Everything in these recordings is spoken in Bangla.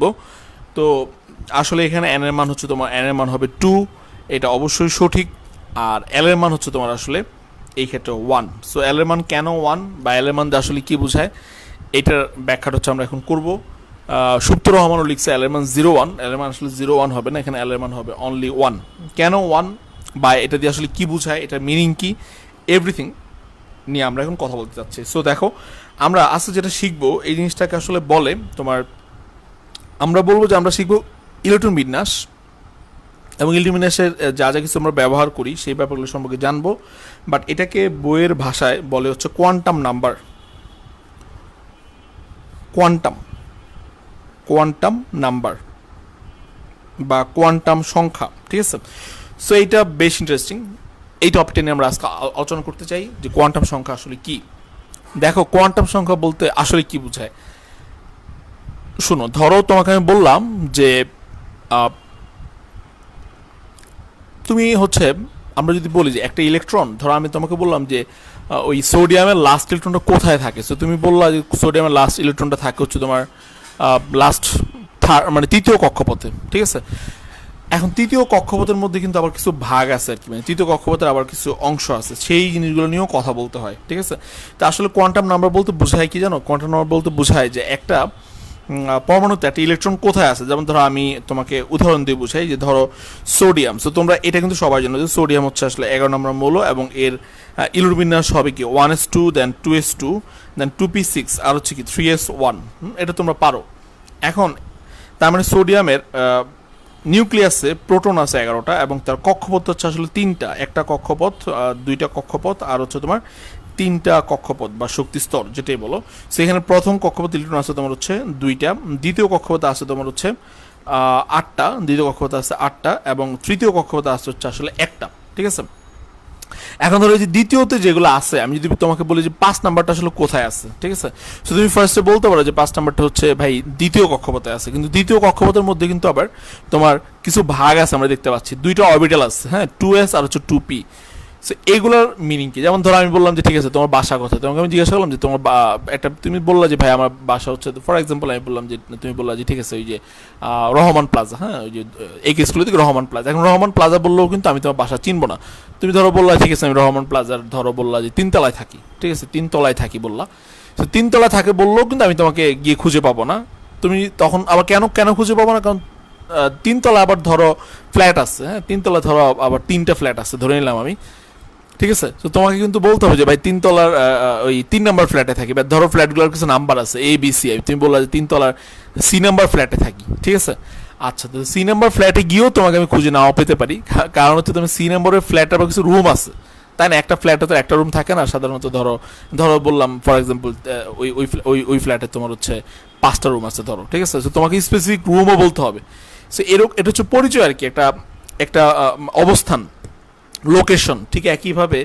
লিখব। তো আসলে এখানে n এর মান হচ্ছে তোমার n এর মান হবে 2, এটা অবশ্যই সঠিক। আর l এর মান হচ্ছে তোমার আসলে এই ক্ষেত্রে 1। সো l এর মান কেন 1 বা l এর মান আসলে কি বোঝায়, এটার ব্যাখ্যাটা হচ্ছে আমরা এখন করব। সুপ্ত রহমানও লিখছে l এর মান 01, l এর মান আসলে 01 হবে না, এখানে l এর মান হবে অনলি 1। কেন 1 বা এটা দিয়ে আসলে কি বোঝায়, এটার মিনিং কি, এভরিথিং নিয়ে আমরা এখন কথা বলতে চাচ্ছি। সো দেখো, আমরা আজকে যেটা শিখবো এই জিনিসটাকে আসলে বলে তোমার, আমরা বলবো যে আমরা শিখবো ইলেকট্রন বিন্যাস, এবং ইলেকট্রন বিন্যাসের যা যা কিছু আমরা ব্যবহার করি সেই ব্যাপারগুলো সম্পর্কে জানবো। বাট এটাকে বইয়ের ভাষায় বলে হচ্ছে কোয়ান্টাম নাম্বার, কোয়ান্টাম নাম্বার বা কোয়ান্টাম সংখ্যা, ঠিক আছে। সো এইটা বেশ ইন্টারেস্টিং, এই টপিকটা নিয়ে আমরা আজকে আলোচনা করতে চাই যে কোয়ান্টাম সংখ্যা আসলে কি। দেখো, কোয়ান্টাম সংখ্যা বলতে আসলে কি বোঝায় শুনো। ধরো তোমাকে আমি বললাম যে তুমি হচ্ছে, আমরা যদি বলি যে একটা ইলেকট্রন, ধরো আমি তোমাকে বললাম যে ওই সোডিয়ামের লাস্ট ইলেকট্রনটা কোথায় থাকে। সো তুমি বললা যে সোডিয়ামের লাস্ট ইলেকট্রনটা থাকে হচ্ছে তোমার লাস্ট মানে তৃতীয় কক্ষপথে, ঠিক আছে। এখন তৃতীয় কক্ষপথের মধ্যে কিন্তু আবার কিছু ভাগ আছে আর কি, মানে তৃতীয় কক্ষপথের আবার কিছু অংশ আছে, সেই জিনিসগুলো নিয়েও কথা বলতে হয়, ঠিক আছে। তো আসলে কোয়ান্টাম নাম্বার বলতে বোঝায় কি জানো, কোয়ান্টাম নাম্বার বলতে বোঝায় যে একটা পরমাণুতে একটা ইলেকট্রন কোথায় আছে। যেমন ধরো আমি তোমাকে উদাহরণ দিয়ে বুঝাই যে ধরো সোডিয়াম। সো তোমরা এটা কিন্তু সবাই জানো যে সোডিয়াম হচ্ছে আসলে 11 নম্বর মৌল, এবং এর ইলেকট্রন বিন্যাস হবে কি 1s2, দেন 2s2, দেন 2p6, আর হচ্ছে কি 3s1। এটা তোমরা পারো। এখন তার মানে সোডিয়ামের নিউক্লিয়াসে প্রোটন আছে 11টা, এবং তার কক্ষপথ হচ্ছে আসলে 3টা, একটা কক্ষপথ, 2টা কক্ষপথ, আর হচ্ছে তোমার 3টা কক্ষপথ বা শক্তি স্তর যেটাই বলো। সেখানে প্রথম কক্ষপথ ইলেকট্রন আছে তোমার হচ্ছে 2টা, দ্বিতীয় কক্ষপথে আছে তোমার হচ্ছে 8টা, দ্বিতীয় কক্ষপথে আছে 8টা, এবং তৃতীয় কক্ষপথে আছে হচ্ছে আসলে 1টা, ঠিক আছে। এখন ধরো যে দ্বিতীয়তে যেগুলো আছে, আমি যদি তোমাকে বলি যে 5 নাম্বারটা আসলে কোথায় আছে, ঠিক আছে। সো তুমি ফার্স্টে বলতে পারো যে 5 নাম্বারটা হচ্ছে ভাই দ্বিতীয় কক্ষপথে আছে, কিন্তু দ্বিতীয় কক্ষপথের মধ্যে কিন্তু আবার তোমার কিছু ভাগ আছে, আমরা দেখতে পাচ্ছি 2টা অরবিটাল আছে, হ্যাঁ, 2s আর হচ্ছে 2p। সো এগুলোর মিনিং কি, যেমন ধরো আমি বললাম যে ঠিক আছে তোমার বাসা কোথায়, তোমাকে আমি জিজ্ঞাসা করলাম যে তোমার একটা, তুমি বললা যে ভাই আমার বাসা হচ্ছে, ফর এক্সাম্পল আমি বললাম যে, তুমি বললা যে ঠিক আছে ওই যে রহমান প্লাজা, হ্যাঁ, ওই যে এক স্কুলে থেকে রহমান প্লাজা। এখন রহমান প্লাজা বললেও কিন্তু আমি তোমার বাসা চিনবো না। তুমি ধরো বললা ঠিক আছে আমি রহমান প্লাজার ধরো বললা যে 3তলায় থাকি, ঠিক আছে, 3তলায় থাকি বললা। তো 3তলায় থাকে বললেও কিন্তু আমি তোমাকে গিয়ে খুঁজে পাবো না। তুমি তখন আবার কেন কেন খুঁজে পাবো না, কারণ 3তলা আবার ধরো ফ্ল্যাট আছে, হ্যাঁ, 3তলা ধরো আবার 3টা ফ্ল্যাট আছে ধরে নিলাম আমি, ঠিক আছে। তো তোমাকে কিন্তু বলতে হবে যে ভাই 3তলার ওই 3 নাম্বার ফ্ল্যাটে থাকি, বা ধরো ফ্ল্যাটগুলোর কিছু নাম্বার আছে ABC, তুমি বললা যে 3তলার C নাম্বার ফ্ল্যাটে থাকি, ঠিক আছে। আচ্ছা, তো C নাম্বার ফ্ল্যাটে গিয়েও তোমাকে আমি খুঁজে নাও পেতে পারি, কারণ হচ্ছে তুমি C নাম্বারের ফ্ল্যাটের আবার কিছু রুম আছে, তাই না। একটা ফ্ল্যাটে তো একটা রুম থাকে না সাধারণত। ধরো ধরো বললাম ফর এক্সাম্পল ওই ওই ওই ফ্ল্যাটে তোমার হচ্ছে 5টা রুম আছে ধরো, ঠিক আছে। তো তোমাকে স্পেসিফিক রুমও বলতে হবে। সো এরকম, এটা হচ্ছে পরিচয় আর কি, একটা একটা অবস্থান, লোকেশন। ঠিক একইভাবে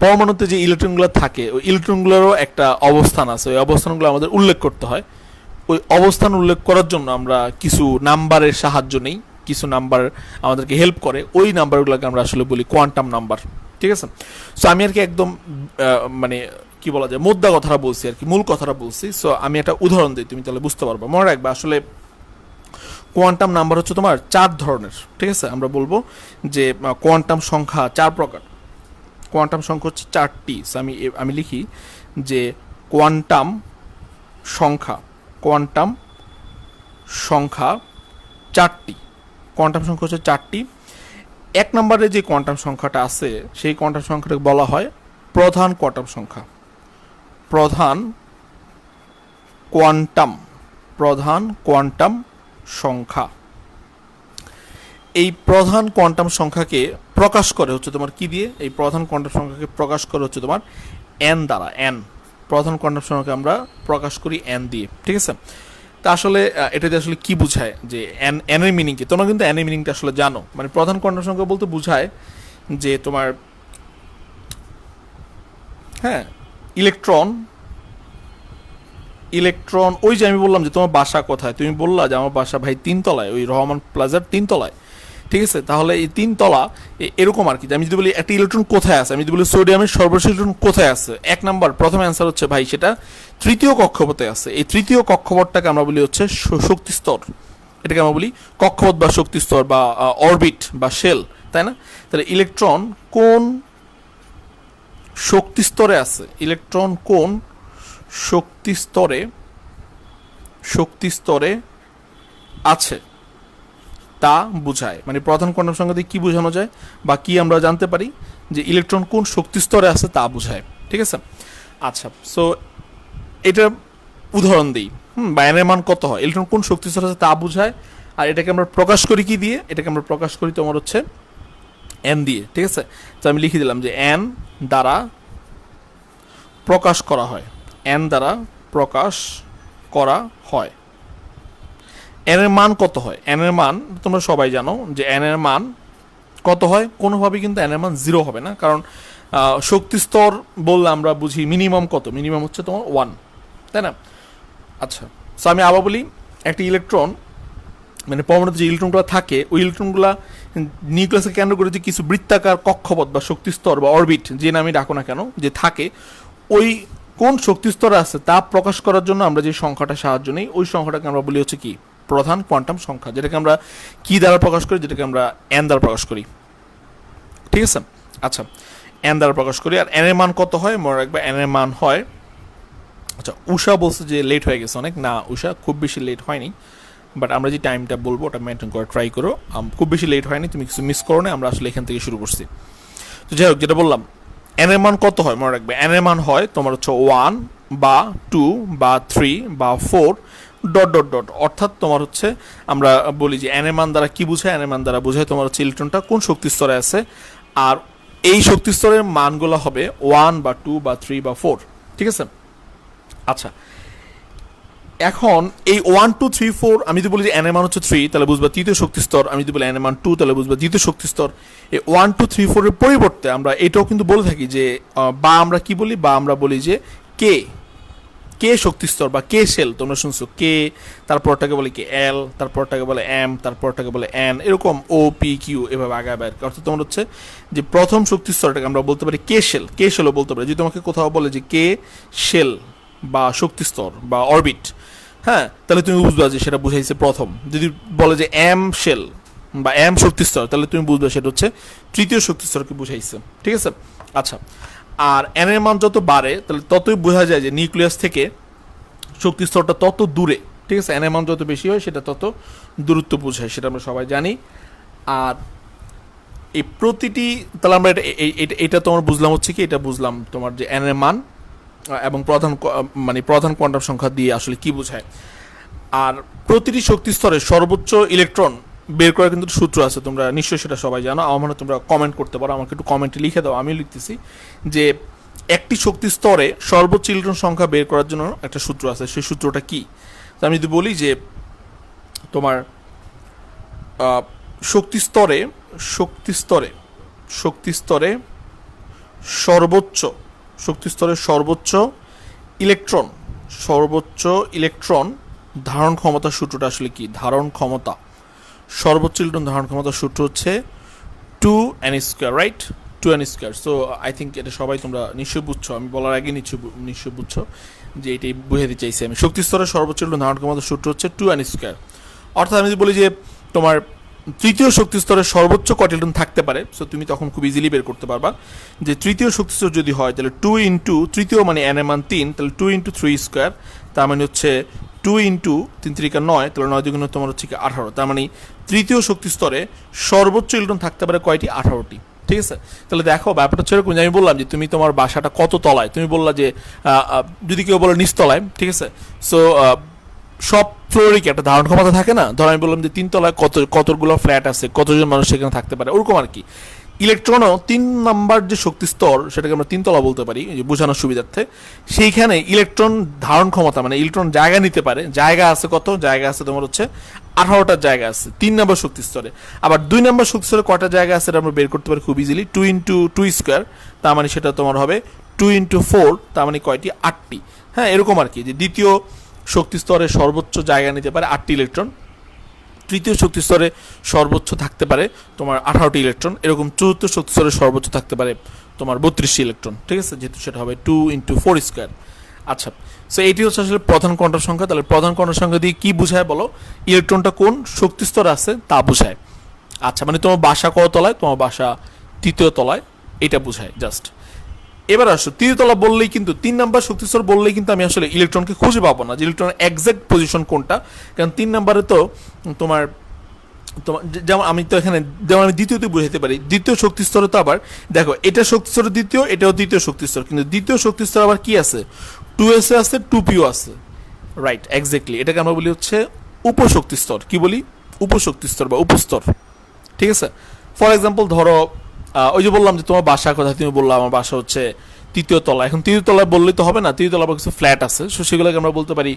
পরমাণুতে যে ইলেকট্রনগুলো থাকে, ওই ইলেকট্রনগুলোরও একটা অবস্থান আছে, ওই অবস্থানগুলো আমাদের উল্লেখ করতে হয়। ওই অবস্থান উল্লেখ করার জন্য আমরা কিছু নাম্বারের সাহায্য নেই, কিছু নাম্বার আমাদেরকে হেল্প করে, ওই নাম্বারগুলোকে আমরা আসলে বলি কোয়ান্টাম নাম্বার, ঠিক আছে। সো আমি আর কি একদম মানে কি বলা যায় মোদ্দা কথাটা বলছি আর কি, মূল কথাটা বলছি। সো আমি একটা উদাহরণ দিই, তুমি তাহলে বুঝতে পারবে। মনে রাখবে আসলে কোয়ান্টাম নাম্বার হচ্ছে তোমার 4 ধরনের, ঠিক আছে। আমরা বলবো যে কোয়ান্টাম সংখ্যা 4 প্রকার, কোয়ান্টাম সংখ্যা হচ্ছে 4টি। আমি আমি লিখি যে কোয়ান্টাম সংখ্যা, কোয়ান্টাম সংখ্যা 4টি, কোয়ান্টাম সংখ্যা হচ্ছে 4টি। 1 নম্বরে যে কোয়ান্টাম সংখ্যাটা আছে সেই কোয়ান্টাম সংখ্যাটাকে বলা হয় প্রধান কোয়ান্টাম সংখ্যা, প্রধান কোয়ান্টাম, প্রধান কোয়ান্টাম সংখ্যা। এই প্রধান কোয়ান্টাম সংখ্যাকে প্রকাশ করে হচ্ছে তোমার কি দিয়ে, এই প্রধান কোয়ান্টাম সংখ্যাকে প্রকাশ করে হচ্ছে তোমার n দ্বারা। n, প্রধান কোয়ান্টাম সংখ্যাকে আমরা প্রকাশ করি n দিয়ে, ঠিক আছে। তা আসলে এটাতে আসলে কি বোঝায় যে n এর মিনিং কি, তোমরা কিন্তু n এর মিনিংটা আসলে জানো। মানে প্রধান কোয়ান্টাম সংখ্যা বলতে বোঝায় যে তোমার, হ্যাঁ, ইলেকট্রন, ইলেকট্রন, ওই যে আমি বললাম যে তোমার বাসা কোথায়, তুমি বললা যে আমার বাসা ভাই 3তলায়, ওই রহমান প্লাজার 3তলায়, ঠিক আছে। তাহলে এই 3তলা এরকম আর কি। আমি যদি বলি একটা ইলেকট্রন কোথায় আছে, আমি যদি বলি সোডিয়ামের সর্বশেষ ইলেকট্রন কোথায় আছে, 1 নাম্বার প্রথম অ্যান্সার হচ্ছে ভাই সেটা তৃতীয় কক্ষপথে আছে। এই তৃতীয় কক্ষপথটাকে আমরা বলি হচ্ছে শক্তি স্তর, এটাকে আমরা বলি কক্ষপথ বা শক্তি স্তর বা অরবিট বা শেল, তাই না? তাহলে ইলেকট্রন কোন শক্তি স্তরে আছে, ইলেকট্রন কোন শক্তি স্তরে আছে তা বোঝায়। মানে প্রধান কোয়ান্টাম সংখ্যা দিয়ে কি বোঝানো যায় বা কি আমরা জানতে পারি যে ইলেকট্রন কোন শক্তি স্তরে আছে তা বোঝায়, ঠিক আছে? আচ্ছা, সো এটা উদাহরণ দিই। বা এন এর মান কত হয়, ইলেকট্রন কোন শক্তি স্তরে আছে তা বোঝায়। আর এটাকে আমরা প্রকাশ করি কি দিয়ে, এটাকে আমরা প্রকাশ করি তোমার হচ্ছে এন দিয়ে, ঠিক আছে? তো আমি লিখে দিলাম যে এন দ্বারা প্রকাশ করা হয়, এন দ্বারা প্রকাশ করা হয়। এন এর মান কত হয়, এন এর মান তোমরা সবাই জানো যে এন এর মান কত হয়। কোনোভাবেই কিন্তু এন এর মান 0 হবে না, কারণ শক্তি স্তর বললে আমরা বুঝি মিনিমাম কত, মিনিমাম হচ্ছে তোমার 1, তাই না? আচ্ছা, সো আমি আবার বলি, একটা ইলেকট্রন মানে পরমাণুতে যে ইলেকট্রনগুলো থাকে ওই ইলেকট্রনগুলো নিউক্লিয়াসকে কেন্দ্র করে যে কিছু বৃত্তাকার কক্ষপথ বা শক্তি স্তর বা অরবিট যে নামে ডাকো না কেন যে থাকে, ওই কোন শক্তি স্তরে আছে তা প্রকাশ করার জন্য আমরা যে সংখ্যাটা সাহায্য নিই ওই সংখ্যাটাকে আমরা বলি হচ্ছে কি প্রধান কোয়ান্টাম সংখ্যা, যেটাকে আমরা কি দ্বারা প্রকাশ করি, যেটাকে আমরা এন দ্বারা প্রকাশ করি, ঠিক আছে? আচ্ছা, এন দ্বারা প্রকাশ করি। আর এন এর মান কত হয় মনে রাখবে, এন এর মান হয়, আচ্ছা উষা বলছে যে লেট হয়ে গেছে অনেক, না উষা খুব বেশি লেট হয়নি, বাট আমরা যে টাইমটা বলবো ওটা মেনটেন করে ট্রাই করো, খুব বেশি লেট হয়নি, তুমি কিছু মিস করো না, আমরা আসলে এখান থেকে শুরু করছি। তো যাই হোক, যেটা বললাম এন এর মান কত হয় মনে রাখবে, এন এর মান হয় তোমার হচ্ছে 1 বা 2 বা 3 বা 4 ডট ডট ডট, অর্থাৎ তোমার হচ্ছে আমরা বলি যে এন এর মান দ্বারা কি বোঝায়, এন এর মান দ্বারা বোঝায় তোমার হচ্ছে ইলেকট্রনটা কোন শক্তি স্তরে আছে, আর এই শক্তি স্তরের মানগুলো হবে 1 বা 2 বা 3 বা 4, ঠিক আছে? আচ্ছা, এখন এই 1 2 3 4 আমি যদি বলি যে এন এর মান হচ্ছে 3 তাহলে বুঝবা তৃতীয় শক্তি স্তর, আমি যদি বলি এন এর মান 2 তাহলে বুঝবা দ্বিতীয় শক্তি স্তর। এই 1 2 3 4 এর পরিবর্তে আমরা এটাও কিন্তু বলে থাকি যে বা আমরা কি বলি, বা আমরা বলি যে কে কে শক্তি স্তর বা কে শেল, তোমরা শুনছো কে, তারপরটাকে বলে কি এল, তারপরটাকে বলে এম, তারপরটাকে বলে এন, এরকম ও পি কিউ এভাবে আগায় বাইর। অর্থাৎ তোমার হচ্ছে যে প্রথম শক্তি স্তরটাকে আমরা বলতে পারি কে শেল, কে শেলও বলতে পারি। যদি তোমাকে কোথাও বলে যে কে শেল বা শক্তি স্তর বা অরবিট, হ্যাঁ, তাহলে তুমি বুঝবা যে সেটা বুঝাইছে প্রথম। যদি বলে যে এম শেল বা এম শক্তি স্তর তাহলে তুমি বুঝবে সেটা হচ্ছে তৃতীয় শক্তি স্তরকে বুঝাইছে, ঠিক আছে? আচ্ছা, আর এন এর মান যত বাড়ে তাহলে ততই বোঝা যায় যে নিউক্লিয়াস থেকে শক্তি স্তরটা তত দূরে, ঠিক আছে? এন এর মান যত বেশি হয় সেটা তত দূরত্ব বোঝায়, সেটা আমরা সবাই জানি। আর এই প্রতিটি, তাহলে আমরা এটা তোমার বুঝলাম হচ্ছে কি, এটা বুঝলাম তোমার যে এন এর মান এবং প্রধান কোয়ান্টাম সংখ্যা দিয়ে আসলে কি বোঝায়। আর প্রতিটি শক্তি স্তরে সর্বোচ্চ ইলেকট্রন বের করার কিন্তু সূত্র আছে, তোমরা নিশ্চয়ই সেটা সবাই জানো। আমার মনে হয় তোমরা কমেন্ট করতে পারো, আমাকে একটু কমেন্টে লিখে দাও, আমিও লিখতেছি যে একটি শক্তি স্তরে সর্বোচ্চ ইলেকট্রন সংখ্যা বের করার জন্য একটা সূত্র আছে, সেই সূত্রটা কি? তো আমি যদি বলি যে তোমার শক্তি স্তরে সর্বোচ্চ ইলেকট্রন ধারণ ক্ষমতার সূত্রটা আসলে কি? সর্বোচ্চ ইলেকট্রন ধারণ ক্ষমতার সূত্র হচ্ছে 2n², right? 2n²। So I think এটা সবাই তোমরা নিশ্চয়ই বুঝছো, আমি বলার আগে নিশ্চয়ই বুঝছো যে এটাই বুঝাতে চাইছি আমি। শক্তি স্তরের সর্বোচ্চ ইলেকট্রন ধারণ ক্ষমতার সূত্র হচ্ছে 2n²। অর্থাৎ আমি যদি বলি যে তোমার তৃতীয় শক্তি স্তরের সর্বোচ্চ কত ইলেকট্রন থাকতে পারে, সো তুমি তখন খুব ইজিলি বের করতে পারবা যে তৃতীয় শক্তি স্তর যদি হয় তাহলে 2 ইন্টু তৃতীয় মানে এন এর মান 3, তাহলে 2 ইন্টু 3², তার মানে হচ্ছে 2 ইন্টু 3 3 9, তাহলে 9 দুগুণ তোমার হচ্ছে কি 18। তার মানে তৃতীয় শক্তি স্তরে সর্বোচ্চ ইলেকট্রন থাকতে পারে কয়টি? 18টি, ঠিক আছে? তাহলে দেখো ব্যাপারটা হচ্ছে এরকম, আমি বললাম যে তুমি তোমার বাসাটা কত তলায়, তুমি বললা যে যদি কেউ বলো নিচতলায়, ঠিক আছে? সো সব ফ্লোরে কি একটা ধারণ ক্ষমতা থাকে না? ধর আমি বললাম যে 3 তলায় কতগুলো ফ্ল্যাট আছে, কতজন মানুষ সেখানে থাকতে পারে, ওরকম আর কি। ইলেকট্রনও 3 নাম্বার যে শক্তি স্তর সেটাকে আমরা 3 তলা বলতে পারি বোঝানোর সুবিধার্থে, সেইখানে ইলেকট্রন ধারণ ক্ষমতা মানে ইলেকট্রন জায়গা নিতে পারে, জায়গা আছে কত? জায়গা আছে তোমার হচ্ছে 18টা জায়গা আছে 3 নম্বর শক্তি স্তরে। আবার 2 নম্বর শক্তি স্তরে কয়টা জায়গা আছে এটা আমরা বের করতে পারি খুব ইজিলি, 2 ইন্টু 2², তার মানে সেটা তোমার হবে 2 ইন্টু 4, তার মানে কয়টি? 8টি। হ্যাঁ, এরকম আর কি, যে দ্বিতীয় শক্তি স্তরে সর্বোচ্চ জায়গা নিতে পারে 8টি ইলেকট্রন, তৃতীয় শক্তি স্তরে সর্বোচ্চ থাকতে পারে তোমার 18টি ইলেকট্রন, এরকম চতুর্থ শক্তি স্তরে সর্বোচ্চ থাকতে পারে তোমার 32টি ইলেকট্রন, ঠিক আছে? যেহেতু সেটা হবে 2 ইন্টু 4²। আচ্ছা, সো এটি হচ্ছে আসলে প্রধান কোয়ান্টাম সংখ্যা। তাহলে প্রধান কোয়ান্টাম সংখ্যা দিয়ে কি বোঝায় বলো? ইলেকট্রনটা কোন শক্তি স্তরে আছে তা বোঝায়। আচ্ছা, মানে তোমার বাসা কত তলায়? তোমার বাসা তৃতীয় তলায়, এটা বোঝায় জাস্ট। এবার আসো, তৃতীয় তলা বললেই কিন্তু 3 নাম্বার শক্তিস্তর বললেই কিন্তু আমি আসলে ইলেকট্রনকে খুঁজে পাবো না যে ইলেকট্রনের এক্সাক্ট পজিশন কোনটা, কারণ 3 নাম্বারে তো তোমার তোমার যেমন আমি তো এখানে যেমন আমি দ্বিতীয়তে বুঝাইতে পারি, দ্বিতীয় শক্তিস্তরে তো আবার দেখো এটা শক্তিস্তর দ্বিতীয়, এটাও দ্বিতীয় শক্তিস্তর, কিন্তু দ্বিতীয় শক্তিস্তর আবার কি আছে? 2s আছে, 2p আছে, রাইট, এক্স্যাক্টলি। এটাকে আমরা বলি হচ্ছে উপশক্তিস্তর। কি বলি? উপশক্তিস্তর বা উপস্তর, ঠিক আছে। ফর এক্সাম্পল ধরো ওই যে বললাম যে তোমার বাসা কোথায়, তুমি বললাম আমার বাসা হচ্ছে তৃতীয় তলা। এখন তৃতীয় তলায় বললেই তো হবে না, তৃতীয় তলা কিছু ফ্ল্যাট আছে, সো সেগুলোকে আমরা বলতে পারি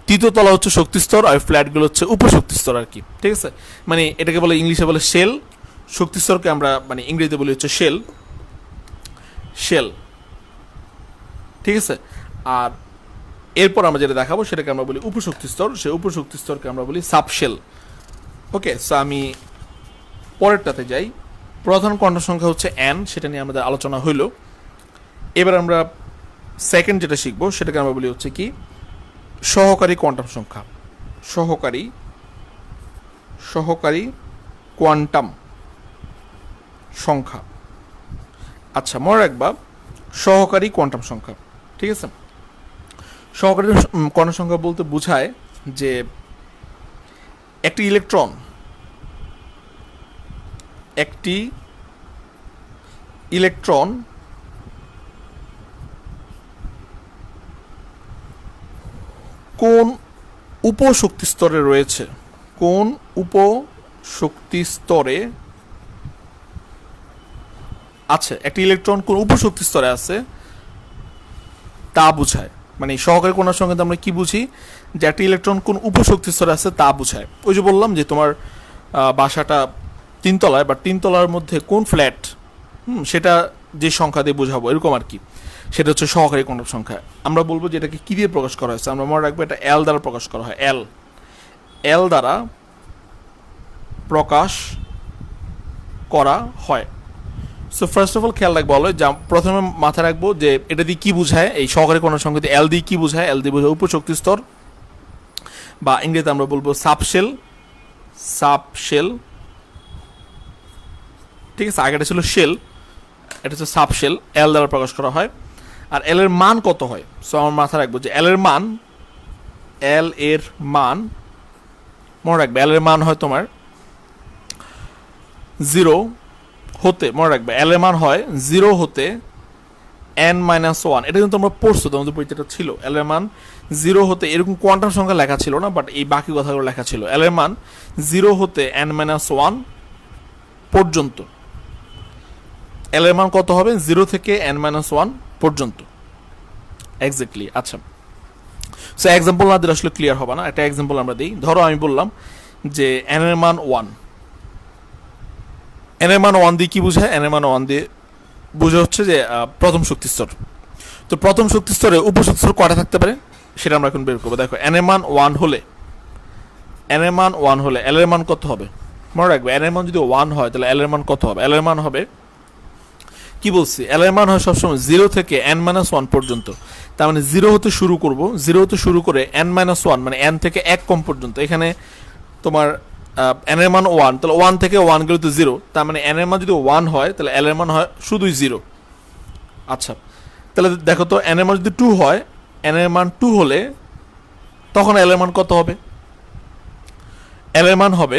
তৃতীয় তলা হচ্ছে শক্তিস্তর আর ফ্ল্যাটগুলো হচ্ছে উপশক্তিস্তর আর কি, ঠিক আছে। মানে এটাকে বলে ইংলিশে বলে শেল, শক্তিস্তরকে আমরা মানে ইংরেজিতে বলি হচ্ছে শেল, শেল, ঠিক আছে। আর এরপর আমরা যেটা দেখাবো সেটাকে আমরা বলি উপশক্তিস্তর, সেই উপশক্তিস্তরকে আমরা বলি সাবশেল। ওকে, সো আমি পরেরটাতে যাই। প্রধান কোয়ান্টাম সংখ্যা হচ্ছে n, সেটা নিয়ে আমাদের আলোচনা হইল। এবার আমরা সেকেন্ড যেটা শিখবো সেটাকে আমরা বলি হচ্ছে কি সহকারী কোয়ান্টাম সংখ্যা। সহকারী সহকারী কোয়ান্টাম সংখ্যা। আচ্ছা, মনে রাখবা সহকারী কোয়ান্টাম সংখ্যা, ঠিক আছে। সহকারী কোয়ান্টাম সংখ্যা বলতে বোঝায় যে একটি ইলেকট্রন কোন উপশক্তি স্তরে রয়েছে, কোন উপশক্তি স্তরে আছে, একটি ইলেকট্রন কোন উপশক্তি স্তরে আছে তা বোঝায়। মানে সহকারী কোণার সঙ্গে আমরা কি বুঝি? যে একটা ইলেকট্রন কোন উপশক্তি স্তরে আছে তা বোঝায়। ওই যে বললাম যে তোমার বাসাটা 3 তলায়, বা 3 তলার মধ্যে কোন ফ্ল্যাট, সেটা যে সংখ্যা দিয়ে বোঝাবো এরকম আর কি, সেটা হচ্ছে সহকারী কোয়ান্টাম সংখ্যা। আমরা বলবো যে এটাকে কি দিয়ে প্রকাশ করা হয়েছে, আমরা মনে রাখবো এটা এল দ্বারা প্রকাশ করা হয়। এল দ্বারা প্রকাশ করা হয়। সো ফার্স্ট অফ অল খেয়াল রাখবো, প্রথমে মাথায় রাখবো যে এটা দিয়ে কি বোঝায়, এই সহকারী কোয়ান্টাম সংখ্যা দিয়ে এল দিয়ে কি বোঝায়? এল দিয়ে বোঝায় উপশক্তি স্তর, বা ইংরেজিতে আমরা বলবো সাবশেল, সাবশেল, ঠিক আছে। আগেটা ছিল শেল, এটা হচ্ছে সাবশেল, এল দ্বারা প্রকাশ করা হয়। আর এল এর মান কত হয়? সো আমার মাথায় রাখবো যে এল এর মান মনে রাখবে এল এর মান হয় তোমার 0 হতে, মনে রাখবে এল এর মান হয় 0 হতে n-1। এটা কিন্তু তোমরা পড়ছো, তোমাদের পরীক্ষাটা ছিল। এল এর মান 0 হতে, এরকম কোয়ান্টাম সংখ্যা লেখা ছিল না, বাট এই বাকি কথাগুলো লেখা ছিল। এল এর মান 0 হতে n-1 পর্যন্ত। এল এর মান কত হবে? 0 থেকে n-1 পর্যন্ত, এক্স্যাক্টলি। আচ্ছা, সো এক্সাম্পল না দিলে আসলে ক্লিয়ার হবে না, একটা এক্সাম্পল আমরা দিই। ধরো আমি বললাম যে n এর মান 1, n এর মান 1 দিয়ে কি বোঝায়? n এর মান 1 দিয়ে বোঝা হচ্ছে যে প্রথম শক্তি স্তর। তো প্রথম শক্তি স্তরে উপশক্তি স্তর কয়টা থাকতে পারে সেটা আমরা এখন বের করবো। দেখো n এর মান 1 হলে l এর মান কত হবে? মনে রাখবে n এর মান যদি 1 হয় তাহলে l এর মান কত হবে? l এর মান হবে, কি বলছি, l এর মান হয় সবসময় 0 থেকে n-1 পর্যন্ত। তার মানে 0 হতে শুরু করব, 0 হতে শুরু করে n-1 মানে n থেকে 1 কম পর্যন্ত। এখানে তোমার n এর মান 1, তাহলে 1 থেকে 1 গেলে তো 0, তার মানে n এর মান যদি 1 হয় তাহলে l এর মান হয় শুধুই 0। আচ্ছা, তাহলে দেখো তো n এর মান যদি 2 হয়, n এর মান 2 হলে তখন l এর মান কত হবে? l এর মান হবে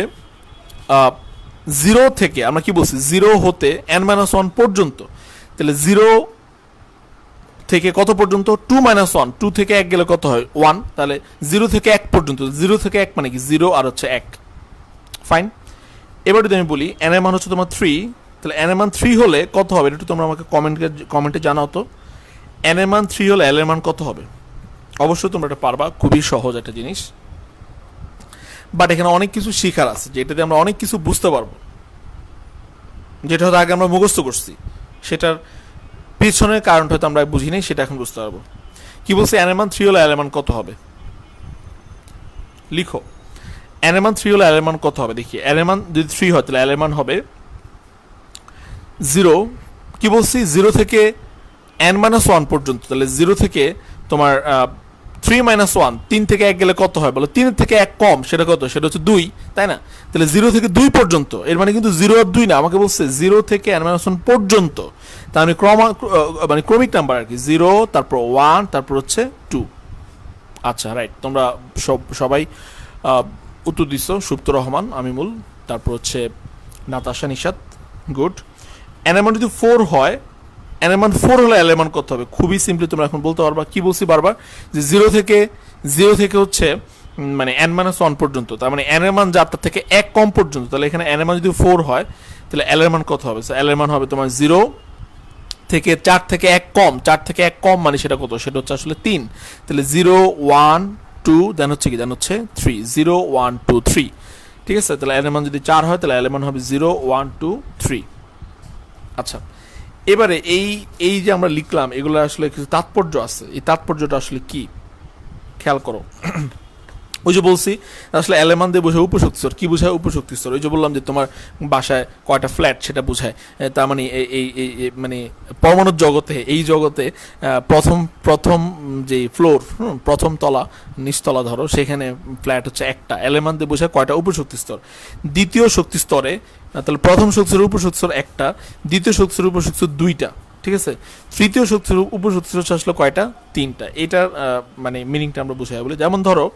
0 থেকে, আমরা কি বলছি, 0 হতে n-1 পর্যন্ত। তাহলে 0 থেকে কত পর্যন্ত? 2-1, 2 থেকে 1 গেলে কত হয়? 1। তাহলে 0 থেকে 1 পর্যন্ত, 0 থেকে 1 মানে কি 0 আর হচ্ছে 1, ফাইন। এবার যদি আমি বলি n এর মান হচ্ছে তোমার 3, তাহলে n এর মান 3 হলে কত হবে? এটা তোমরা আমাকে কমেন্টে জানাও তো। n এর মান 3 হলে l এর মান কত হবে? অবশ্যই তোমরা এটা পারবা, খুবই সহজ একটা জিনিস, বাট এখানে অনেক কিছু শেখার আছে, যেটাতে আমরা অনেক কিছু বুঝতে পারবো, যেটা হয়তো আগে আমরা মুখস্থ করছি, সেটার পিছনের কারণটা হয়তো আমরা বুঝি নাই, সেটা এখন বুঝতে পারবো। কি বলছে? n এর মান 3 হলে l এর মান কত হবে? লিখো, n এর মান 3 হলে l এর মান কত হবে? দেখি, l এর মান যদি 3 হয় তাহলে l এর মান হবে 0, কি বলছি, 0 থেকে n-1 পর্যন্ত, তাহলে 0 থেকে তোমার 3-1, 3 থেকে 1 গেলে কত হয় বলো? 3 থেকে 1 কম, সেটা কত? সেটা হচ্ছে 2, তাই না? তাহলে 0 থেকে 2 পর্যন্ত, এর মানে কিন্তু 0 আর 2 না, আমাকে বলছে 0 থেকে n-1 পর্যন্ত, তার মানে মানে ক্রমিক নাম্বার আর কি, 0 তারপর 1 তারপর হচ্ছে 2। আচ্ছা রাইট, তোমরা সবাই উত্তর দিচ্ছ। সুপ্ত রহমান, আমিমুল, তারপর হচ্ছে নাতাশা, নিশাত, গুড। n-মান যদি 4 হয়, n-মান 4 হলে l-মান কত হবে? খুবই সিম্পলি তোমরা এখন বলতে পারবা। কি বলছি বারবার? যে 0 থেকে হচ্ছে মানে n-1 পর্যন্ত, তার মানে n-মান যা তার থেকে 1 কম পর্যন্ত, তাহলে এখানে n-মান যদি 4 হয় তাহলে l-মান কত হবে? l-মান হবে তোমার 0 থেকে 4 থেকে 1 কম, 4 থেকে 1 কম মানে সেটা কত? সেটা হচ্ছে আসলে 3। তাহলে 0 1 2 দেন হচ্ছে কি? দেন হচ্ছে 3, 0 1 2 3। ঠিক আছে, তাহলে l-মান যদি 4 হয় তাহলে l-মান হবে 0 1 2 3। আচ্ছা, এবারে এই যে আমরা লিখলাম, এগুলো আসলে কিছু তাৎপর্য আছে। এই তাৎপর্যটা আসলে কি খেয়াল করো। ওই যে বলছি আসলে এলেমান দিয়ে বোঝায় উপশক্তি স্তর। কি বোঝায় উপশক্তি স্তর? ওই যে বললাম যে তোমার বাসায় কয়টা ফ্ল্যাট সেটা বোঝায়। তার মানে এই মানে পরমাণুর জগতে, এই জগতে প্রথম যে ফ্লোর, প্রথম তলা নিচতলা ধরো, সেখানে ফ্ল্যাট হচ্ছে একটা। এলেমান দিয়ে বোঝায় কয়টা উপশক্তি স্তর। দ্বিতীয় শক্তি স্তরে তাহলে প্রথম শক্তি স্তর উপশক্তি স্তর একটা, দ্বিতীয় শক্তি স্তর উপশক্তি স্তর দুইটা, ঠিক আছে। তৃতীয় শক্তির উপশক্তি স্তর আসলে কয়টা? তিনটা। এটার মানে মিনিংটা আমরা বুঝাই বলি। যেমন ধরো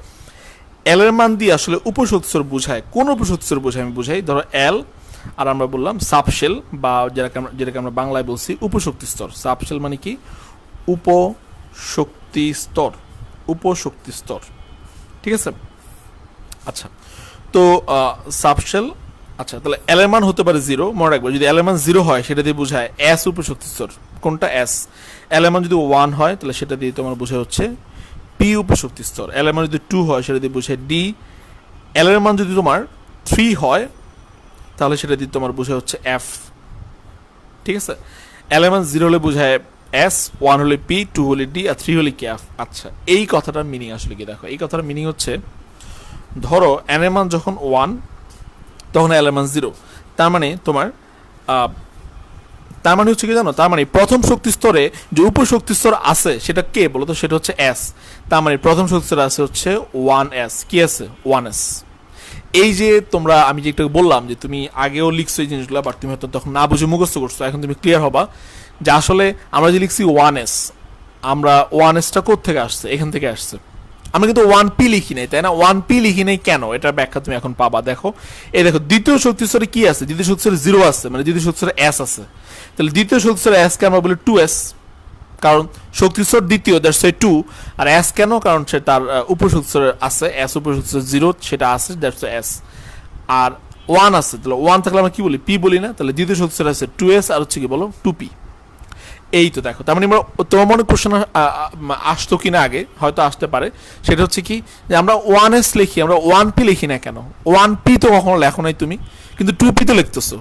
এল এর মান দিয়ে আসলে উপশক্তি স্তর বোঝায়। কোন উপশক্তি স্তর বোঝায় আমি বুঝাই। ধরো এল আর আমরা বললাম সাবশেল, বা যেটাকে আমরা বাংলায় বলছি উপশক্তি স্তর। সাবশেল মানে কি? উপশক্তি স্তর, উপশক্তি স্তর, ঠিক আছে। আচ্ছা, তো সাবশেল, আচ্ছা তাহলে এল এর মান হতে পারে 0, মনে রাখবো। যদি এল এর মান 0 হয় সেটা দিয়ে বোঝায় এস উপশক্তি স্তর। কোনটা? এস। এল এর মান যদি 1 হয় তাহলে সেটা দিয়ে তোমার বোঝায় হচ্ছে পি উপশক্তি স্তর। এল এর মান যদি 2 হয় সেটা দিয়ে বোঝায় ডি। এল এর মান যদি তোমার 3 হয় তাহলে সেটা দিয়ে তোমার বোঝায় হচ্ছে এফ, ঠিক আছে। এল এর মান 0 হলে বোঝায় এস, 1 হলে পি, 2 হলে ডি, আর 3 হলে কি? এফ। আচ্ছা, এই কথাটার মিনিং আসলে কি দেখো। এই কথাটার মিনিং হচ্ছে, ধরো এন এর মান যখন 1 তখন এল এর মান 0, তার মানে তোমার তার মানে হচ্ছে কি জানো? তার মানে প্রথম শক্তি স্তরে যে উপশক্তি স্তর আছে সেটা কে বলো তো? সেটা হচ্ছে এস। তার মানে প্রথম শক্তি স্তরে আছে হচ্ছে 1s। কি আছে? 1s। এই যে তোমরা, আমি যে একটু বললাম যে তুমি আগেও লিখছো এই জিনিসগুলো, বাট তুমি হয়তো তখন না বুঝে মুখস্থ করছো, এখন তুমি ক্লিয়ার হবা যে আসলে আমরা যে লিখছি 1s, আমরা 1sটা কোথা থেকে আসছে? এখান থেকে আসছে। আমরা কিন্তু 1p লিখি নাই, তাই না? 1p লিখি নাই কেন? এটার ব্যাখ্যা তুমি এখন পাবা। দেখো, এই দেখো দ্বিতীয় শক্তি স্তরে কি আছে? দ্বিতীয় শক্তি স্তরে 0 আছে, মানে দ্বিতীয় শক্তি স্তরে s আছে। তাহলে দ্বিতীয় শক্তি স্তরে s কে আমরা বলি 2s, কারণ শক্তি স্তর দ্বিতীয়, দ্যাটস ওয়াই 2। আর s কেন? কারণ সে তার উপশক্তি স্তরে আছে, s উপশক্তি স্তর 0 সেটা আছে, দ্যাটস ওয়াই s। আর 1 আছে, তাহলে 1 থাকলে আমরা কি বলি? p বলি না? তাহলে দ্বিতীয় শক্তি স্তরে আছে 2s আর হচ্ছে কি বলো? 2p। এই তো দেখো, তার মানে আমরা, তোমার মনে কোশ্চেন আসতো কিনা আগে, হয়তো আসতে পারে, সেটা হচ্ছে কি যে আমরা 1s লিখি, আমরা 1p লিখি না কেন? 1p তো কখনো লেখো নাই তুমি, কিন্তু 2p তো লিখতেছো।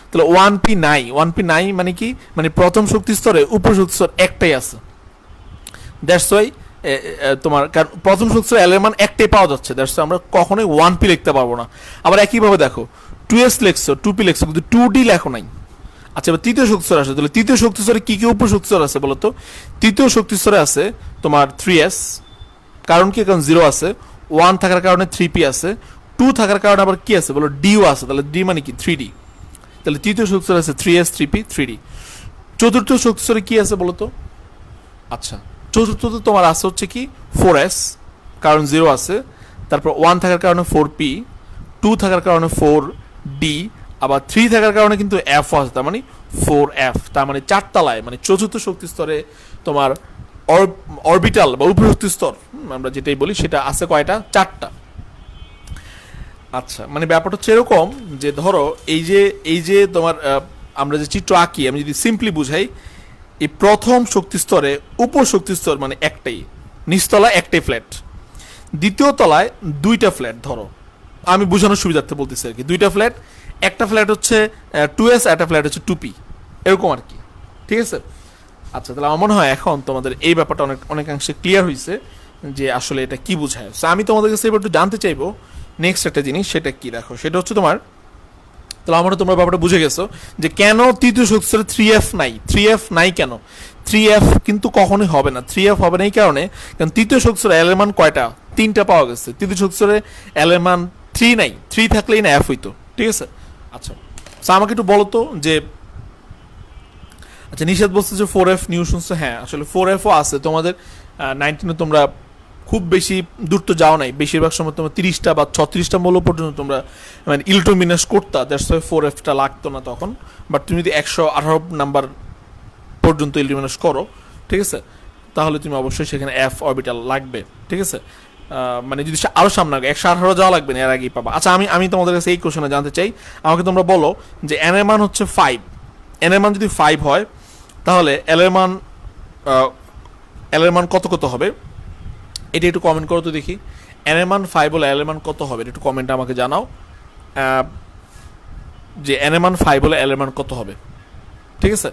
তাহলে 1p নাই, 1p নাই মানে কি? মানে প্রথম শক্তি স্তরে উপশক্তি স্তর একটাই আছে, দ্যাটস ওয়াই তোমার, কারণ প্রথম শক্তি স্তরে এল এর মান একটাই পাওয়া যাচ্ছে, দ্যাটস ওয়াই আমরা কখনোই 1p লিখতে পারবো না। আবার একইভাবে দেখো 2s লিখছো, 2p লিখছো, কিন্তু 2d লেখো নাই। আচ্ছা, এবার তৃতীয় শক্তি স্তর আসে, তাহলে তৃতীয় শক্তি স্তরে কি কি উপশক্তি স্তর আছে বলতো? তৃতীয় শক্তি স্তরে আছে তোমার 3s, কারণ কি? কারণ 0 আছে, 1 থাকার কারণে 3p আছে, 2 থাকার কারণে আবার কি আছে বলো? ডিও আছে। তাহলে ডি মানে কি? 3d। তাহলে তৃতীয় শক্তি স্তরে আছে 3s 3p 3d। চতুর্থ শক্তি স্তরে কি আছে বলতো? আচ্ছা, চতুর্থ তোমার আছে হচ্ছে কি? 4s, কারণ 0 আছে, তারপর 1 থাকার কারণে 4p, 2 থাকার কারণে 4d, আবার 3 থাকার কারণে কিন্তু এফ আছে, তার মানে 4f। তার মানে 4 তলায়, মানে চতুর্থ শক্তি স্তরে তোমার অরবিটাল বা উপশক্তি স্তর আমরা যেটাই বলি সেটা আছে কয়টা? 4টা। আচ্ছা, মানে ব্যাপারটা হচ্ছে এরকম যে ধরো এই যে তোমার আমরা যে চিত্র আঁকি, আমি যদি সিম্পলি বুঝাই, এই প্রথম শক্তি স্তরে উপশক্তি স্তর মানে একটাই, নিচতলায় একটাই ফ্ল্যাট, দ্বিতীয় তলায় 2টা ফ্ল্যাট। ধরো আমি বোঝানোর সুবিধার্থে বলতেছি আর কি, 2টা ফ্ল্যাট, একটা ফ্ল্যাট হচ্ছে 2s, একটা ফ্ল্যাট হচ্ছে 2p, এরকম আর কি, ঠিক আছে। আচ্ছা, তাহলে আমার মনে হয় এখন তোমাদের এই ব্যাপারটা অনেকাংশে ক্লিয়ার হয়েছে যে আসলে এটা কি বোঝায়। সো আমি তোমাদের কাছে এবার একটু জানতে চাইবো নেক্সট একটা জিনিস, সেটা কি দেখো, সেটা হচ্ছে তোমার তাহলে আমরা তোমরা ব্যাপারটা বুঝে গেছো যে কেন তৃতীয় শক্তি স্তরে 3f নাই। 3f নাই কেন? 3f কিন্তু কখনোই হবে না। 3f হবে না এই কারণে, কারণ তৃতীয় শক্তি স্তরে এলিমেন্ট কয়টা? 3টা পাওয়া গেছে। তৃতীয় শক্তি স্তরে এলিমেন্ট 3 নাই। 3 থাকলেই না f হইতো, ঠিক আছে? আচ্ছা, আমাকে একটু বলো তো যে, আচ্ছা নিষেধ বলছে যে 4f নিউ শুনছো। হ্যাঁ আসলে 4fও আছে তোমাদের 19 তোমরা খুব বেশি দূর তো যাও নাই, বেশিরভাগ সময় তোমরা 30টা বা 36টা মৌল পর্যন্ত তোমরা মানে ইলেকট্রন বিন্যাস করতা, দ্যাটস ওয়াই 4fটা লাগতো না তখন। বাট তুমি যদি 118 নাম্বার পর্যন্ত ইলেকট্রন বিন্যাস করো, ঠিক আছে, তাহলে তুমি অবশ্যই সেখানে f অরবিটাল লাগবে, ঠিক আছে? মানে যদি আরো সামনে আগে 118 যাওয়া লাগবে না, এর আগেই পাবা। আচ্ছা আমি তোমাদের কাছে এই কোশ্চেনে জানতে চাই, আমাকে তোমরা বলো যে n এর মান হচ্ছে 5, n এর মান যদি 5 হয় তাহলে l এর মান কত কত হবে? এটা একটু কমেন্ট করো তো দেখি। n এর মান 5 বলে l এর মান কত হবে? এটা একটু কমেন্টে আমাকে জানাও যে n এর মান 5 বলে l এর মান কত হবে, ঠিক আছে?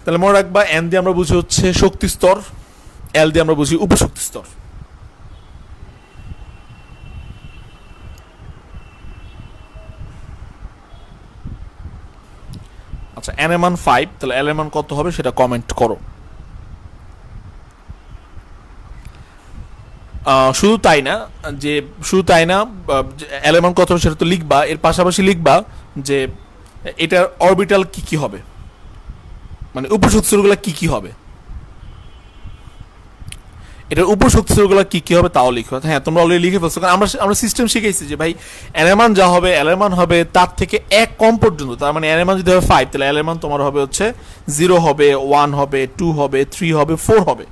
তাহলে মনে রাখবা n দিয়ে আমরা বুঝি হচ্ছে শক্তি স্তর, l দিয়ে আমরা বুঝি উপশক্তি স্তর। আচ্ছা n এর মান 5, তাহলে l এর মান কত হবে সেটা কমেন্ট করো। শুধু তাই না, l এর মান কত হবে সেটা তো লিখবা, এর পাশাপাশি লিখবা যে এটার অরবিটাল কি কি হবে, মানে উপশক্তি স্তরগুলো কি কি হবে, এটার উপশক্তি স্তরগুলো কি কি হবে তাও লিখো। হ্যাঁ তোমরা অলরেডি লিখে ফেলছো, কারণ আমরা সিস্টেম শিখেছি যে ভাই n এর মান যা হবে l এর মান হবে তার থেকে 1 কম পর্যন্ত। তার মানে n এর মান যদি হবে 5, তাহলে l এর মান তোমার হবে হচ্ছে 0 হবে, 1 হবে, 2 হবে, 3 হবে, 4 হবে,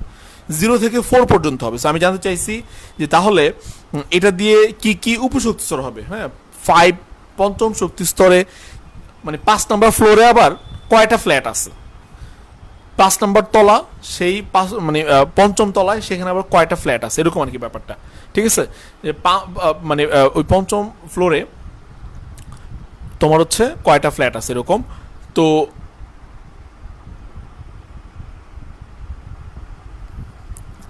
0 থেকে 4 পর্যন্ত হবে। সো আমি জানতে চাইছি যে তাহলে এটা দিয়ে কি কি উপশক্তি স্তর হবে। হ্যাঁ 5 পঞ্চম শক্তি স্তরে, মানে 5 নাম্বার ফ্লোরে আবার কয়টা ফ্ল্যাট আছে? 5 নাম্বার তলা, সেই মানে পঞ্চম তলায় সেখানে আবার কয়টা ফ্ল্যাট আছে, এরকম আর কি ব্যাপারটা, ঠিক আছে? মানে ওই পঞ্চম ফ্লোরে তোমার হচ্ছে কয়টা ফ্ল্যাট আছে এরকম। তো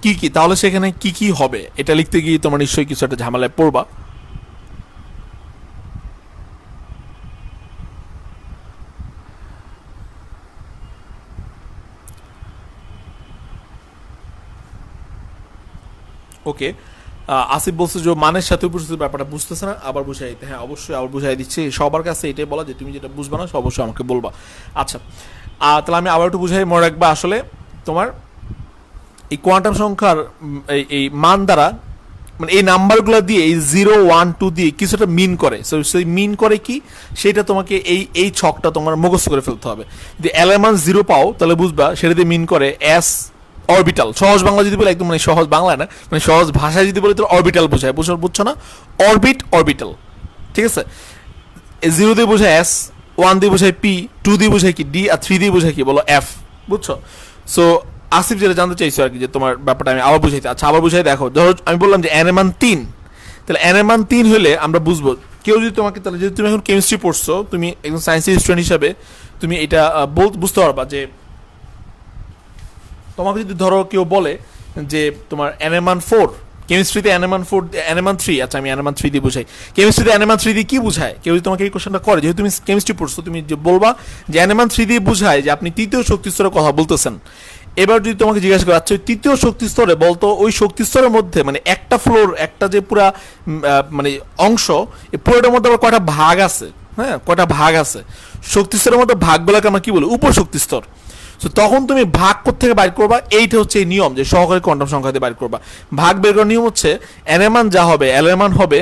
কি কি তাহলে সেখানে কি কি হবে এটা লিখতে গিয়ে তোমরা নিশ্চয়ই কিছু একটা ঝামেলায় পড়বা। ওকে, আসিফ বলছে যে মানের সাথে উপস্থিত ব্যাপারটা বুঝতেছে না, আবার বুঝাই দিতে। হ্যাঁ অবশ্যই আবার বুঝাই দিচ্ছি, সবার কাছে এটাই বলা যে তুমি যেটা বুঝবা না অবশ্যই আমাকে বলবা। আচ্ছা তাহলে আমি আবার একটু বুঝাই, মনে রাখবা আসলে তোমার এই কোয়ান্টাম সংখ্যার এই মান দ্বারা, মানে এই নাম্বারগুলো দিয়ে এই 0 1 2 দিয়ে কিছুটা মিন করে। সো সেই মিন করে কি সেটা তোমাকে এই ছকটা তোমার মুখস্থ করে ফেলতে হবে। যদি l এর মান 0 পাও তাহলে বুঝবা সেটা দিয়ে মিন করে s অরবিটাল। সহজ বাংলা যদি বলে, একদম মানে সহজ বাংলা না, মানে সহজ ভাষায় যদি বলে তো অরবিটাল বোঝায়, বুঝছো না? অরবিটাল, ঠিক আছে? 0 দিয়ে বোঝায় s, 1 দিয়ে বোঝায় p, 2 দিয়ে বোঝায় কি d, আর 3 দিয়ে বোঝায় কি বলো f, বুঝছো? সো আসিফ যেটা জানতে চাইছো আর কি যে তোমার ব্যাপারটা আমি আবার বুঝাইতে। আচ্ছা আবার বুঝাই দেখো, ধরো আমি বললাম যে n এর মান 3, তাহলে n এর মান 3 হলে আমরা বুঝবো, কেউ যদি তোমাকে, তাহলে যদি তুমি এখন কেমিস্ট্রি পড়ছো, তুমি একজন সায়েন্সের স্টুডেন্ট হিসাবে তুমি এটা বুঝতে পারবা যে তোমাকে যদি ধরো কেউ বলে যে তোমার n এর মান 4, কেমিস্ট্রিতে n এর মান 4, n এর মান 3, আচ্ছা আমি n এর মান 3 দিয়ে বুঝাই, কেমিস্ট্রিতে n এর মান 3 দিয়ে কি বুঝায়? কেউ যদি তোমাকে এই কোশ্চেনটা করে, যেহেতু তুমি কেমিস্ট্রি পড়ছো, তুমি যে বলবা যে n এর মান 3 দিয়ে বুঝায় যে আপনি তৃতীয় শক্তি স্তরের কথা বলতেছেন। এবার যদি তোমাকে জিজ্ঞাসা করে আচ্ছা তৃতীয় শক্তি স্তরে বলতো, ওই শক্তি স্তরের মধ্যে মানে একটা ফ্লোর, একটা যে পুরা মানে অংশ, এই পুরোটার মধ্যে আবার কয়টা ভাগ আছে? হ্যাঁ কয়টা ভাগ আছে শক্তি স্তরের মধ্যে? ভাগগুলোকে আমরা কি বলি? উপশক্তি স্তর। তো তখন তুমি ভাগ থেকে বাইর করবা, এইটা হচ্ছে এই নিয়ম যে সহকারী কোয়ান্টাম সংখ্যা দিয়ে বাইর করবা। ভাগ বের করার নিয়ম হচ্ছে n এর মান যা হবে l এর মান হবে,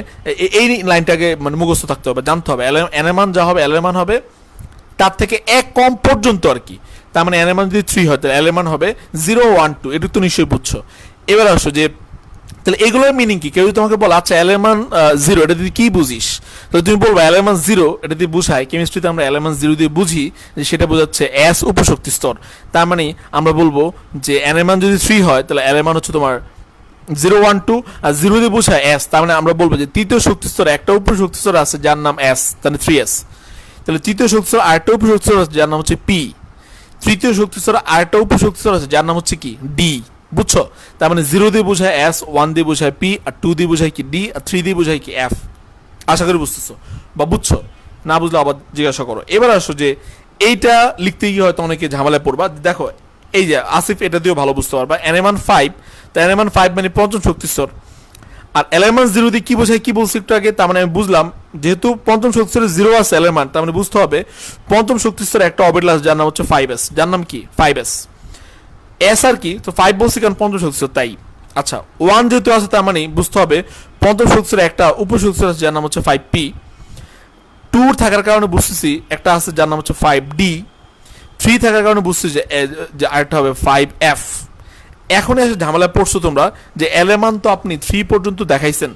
এই লাইনটাকে মানে মুখস্থ থাকতে হবে, জানতে হবে। n এর মান যা হবে l এর মান হবে তার থেকে 1 কম পর্যন্ত আর কি। তার মানে n এর মান যদি 3 হয় তাহলে l এর মান হবে 0 1 2, এটা তো নিশ্চয়ই বুঝছো। এবার আসো যে তাহলে এগুলোর মিনিং কি? কেউ যদি তোমাকে বলে আচ্ছা l এর মান 0, এটা যদি কি বুঝিস? তো তুমি বলবো l এর মান 0, এটা দিয়ে বুঝায়, কেমিস্ট্রিতে আমরা l এর মান 0 দিয়ে বুঝি যে সেটা বোঝাচ্ছে s উপশক্তি স্তর। তার মানে আমরা বলবো যে n এর মান যদি 3 হয় তাহলে l এর মান হচ্ছে তোমার 0 1 2, আর 0 দিয়ে বোঝায় s। তার মানে আমরা বলবো যে তৃতীয় শক্তি স্তরে একটা উপশক্তি স্তর আছে যার নাম s, তাহলে 3s। তাহলে তৃতীয় শক্তি স্তর আরেকটা উপশক্তি স্তর আছে যার নাম হচ্ছে p, তৃতীয় শক্তি স্তর আরেকটা উপশক্তি স্তর আছে যার নাম হচ্ছে কি d, বুঝছো? তার মানে 0 দিয়ে বোঝায় s, 1 দিয়ে বোঝায় p, আর 2 দিয়ে বোঝায় কি d, আর 3 দিয়ে বোঝায় কি f। আশা করি বুঝতেছো বা বুঝছো। না বুঝলে আবার জিজ্ঞাসা করো। এবার আসো যে এইটা লিখতে গিয়ে হয়তো অনেকে ঝামেলায় পড়বা। দেখো এই যে আসিফ এটা দিয়েও ভালো বুঝতে পারবা, এনএমান 5, তো এনএমান 5 মানে পঞ্চম শক্তি স্তর। আর এলিমেন্ট জিরো দিয়ে কি বোঝায়, কি বলছি একটু আগে, তার মানে আমি বুঝলাম যেহেতু পঞ্চম শক্তি স্তরে জিরো আছে এলিমেন্ট, তার মানে বুঝতে হবে পঞ্চম শক্তি স্তরে একটা অরবিটাল আছে যার নাম হচ্ছে 5s, যার নাম কি 5s। এস আর কি, তো 5 বলছি কারণ পঞ্চম শক্তি স্তর তাই। আচ্ছা 1 যেহেতু আছে তার মানে বুঝতে হবে পঞ্চম শক্তি স্তরে একটা উপশক্তি স্তর আছে যার নাম হচ্ছে 5p। 2 থাকার কারণে বুঝতেছি একটা আছে যার নাম হচ্ছে 5d। 3 থাকার কারণে বুঝছি যে আরেকটা হবে 5f। এখন এসে ঝামেলায় পড়ছো তোমরা যে এলেমান তো আপনি 3 পর্যন্ত দেখাইছেন,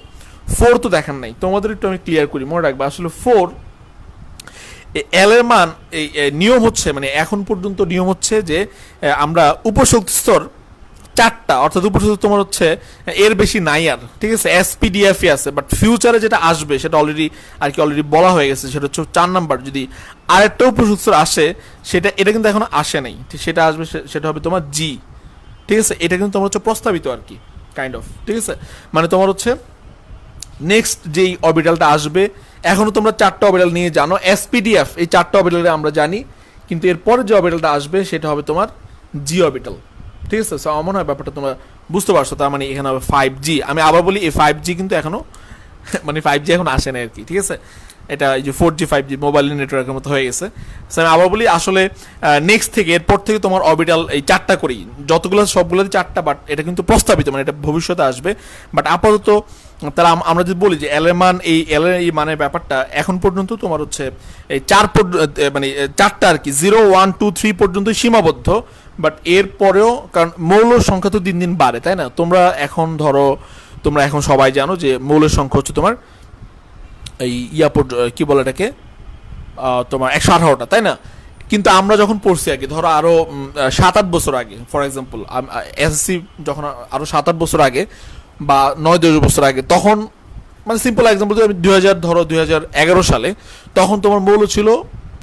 4 তো দেখান নাই। তোমাদের একটু আমি ক্লিয়ার করি, মনে রাখবে আসলে 4 এলেমান এই নিয়ম হচ্ছে, মানে এখন পর্যন্ত নিয়ম হচ্ছে যে আমরা উপশক্তি স্তর 4টা, অর্থাৎ উপশক্তি তোমার হচ্ছে এর বেশি নাই আর, ঠিক আছে, এসপিডিএফ আছে। বাট ফিউচারে যেটা আসবে সেটা অলরেডি বলা হয়ে গেছে, সেটা হচ্ছে 4 নাম্বার। যদি আরেকটা উপশক্তি স্তর আসে এটা কিন্তু এখনো আসে নাই, সেটা আসবে, সেটা হবে তোমার জি, ঠিক আছে। এটা কিন্তু তোমার হচ্ছে প্রস্তাবিত আর কি, কাইন্ড অফ, ঠিক আছে। মানে তোমার হচ্ছে নেক্সট যেই অরবিটালটা আসবে, এখনো তোমরা 4টা অরবিটাল নিয়ে জানো, এসপিডিএফ এই 4টা অরবিটালে আমরা জানি, কিন্তু এরপরে যে অরবিটালটা আসবে সেটা হবে তোমার জি অরবিটাল, ঠিক আছে। সো আমার মনে হয় ব্যাপারটা তোমরা বুঝতে পারছো। তার মানে এখানে হবে 5G। আমি আবার বলি এই 5G কিন্তু এখনো মানে 5G এখন আসে না আর কি, ঠিক আছে। এটা এই যে 4G 5G মোবাইল নেটওয়ার্কের মতো হয়ে গেছে। আমি আবার বলি আসলে নেক্সট থেকে এরপর থেকে তোমার অরবিটাল এই 4টা করি, যতগুলো সবগুলোতে 4টা, বাট এটা কিন্তু প্রস্তাবিত, মানে এটা ভবিষ্যতে আসবে। বাট আপাতত তারা আমরা যদি বলি যে এলেমান এই মানে ব্যাপারটা এখন পর্যন্ত তোমার হচ্ছে এই 4 মানে 4টা আর কি, 0 1 2 3 পর্যন্ত সীমাবদ্ধ। বাট এর পরেও, কারণ মৌলের সংখ্যা তো দিন দিন বাড়ে, তাই না। তোমরা এখন সবাই জানো যে মৌলের সংখ্যা হচ্ছে তোমার এই কি বলে এটাকে তোমার 118টা, তাই না। কিন্তু আমরা যখন পড়ছি আগে, ধরো আরো 7-8 বছর আগে, ফর এক্সাম্পল এসএসসি যখন আরো 7-8 বছর আগে বা 9-10 বছর আগে, তখন মানে সিম্পল এক্সাম্পল, 2011 সালে তখন তোমার মৌল ছিল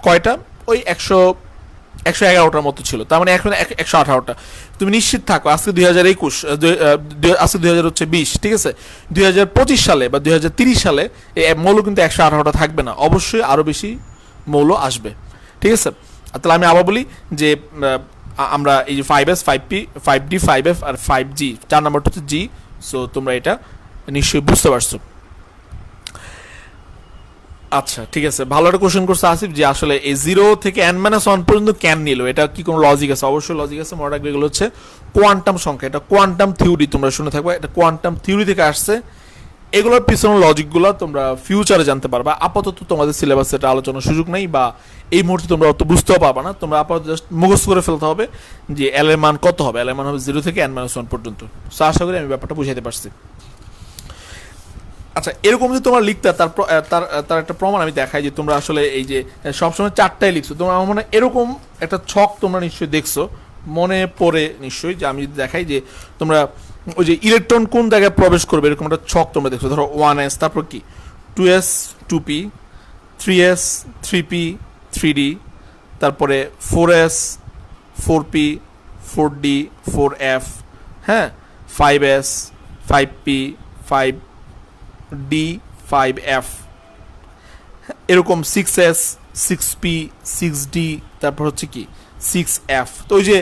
কয়টা, ওই 111টার মতো ছিল। তার মানে এখন 118টা। তুমি নিশ্চিত থাকো আজকে 2021, আজকে 2020, ঠিক আছে, 2025 সালে বা 2030 সালে এই মৌল কিন্তু 118টা থাকবে না, অবশ্যই আরো বেশি মৌল আসবে, ঠিক আছে। তাহলে আমি আবার বলি যে আমরা এই যে 5s 5p 5d 5f আর 5g, 4 নাম্বারটা হচ্ছে জি। সো তোমরা এটা নিশ্চয়ই বুঝতে পারছো। আচ্ছা ঠিক আছে, ভালো একটা কোশ্চেন করছে আসিফ যে আসলে এই 0 থেকে n-1 পর্যন্ত কেন নিল, এটা কি কোনো লজিক আছে? অবশ্যই লজিক আছে। মনে রাখবে এগুলো হচ্ছে কোয়ান্টাম সংখ্যা, এটা কোয়ান্টাম থিওরি, তোমরা শুনে থাকবে, এটা কোয়ান্টাম থিওরি থেকে আসছে। এগুলোর পিছনের লজিকগুলো তোমরা ফিউচারে জানতে পারবা। আপাতত তোমাদের সিলেবাসে এটা আলোচনার সুযোগ নেই, বা এই মুহূর্তে তোমরা অত বুঝতেও পারবা না। তোমরা আপাতত জাস্ট মুখস্থ করে ফেলতে হবে যে এল এর মান কত হবে। এল এর মান হবে 0 থেকে n-1 পর্যন্ত। সো আশা করি আমি ব্যাপারটা বুঝাইতে পারছি। আচ্ছা এরকম যে তোমরা লিখতে, তার একটা প্রমাণ আমি দেখাই যে তোমরা আসলে এই যে সবসময় 4টাই লিখছো। তোমরা আমার মনে এরকম একটা ছক তোমরা নিশ্চয়ই দেখছো, মনে পড়ে নিশ্চয়ই, যে আমি যদি দেখাই যে তোমরা ওই যে ইলেকট্রন কোন জায়গায় প্রবেশ করবে এরকম একটা ছক তোমরা দেখছো। ধরো 1s, তারপর কি 2s 2p, 3s 3p 3d, তারপরে 4s 4p 4d 4f, হ্যাঁ 5s 5p 5d 5f, এরকম 6s 6p 6d, তারপর হচ্ছে কি 6f। তো ওই যে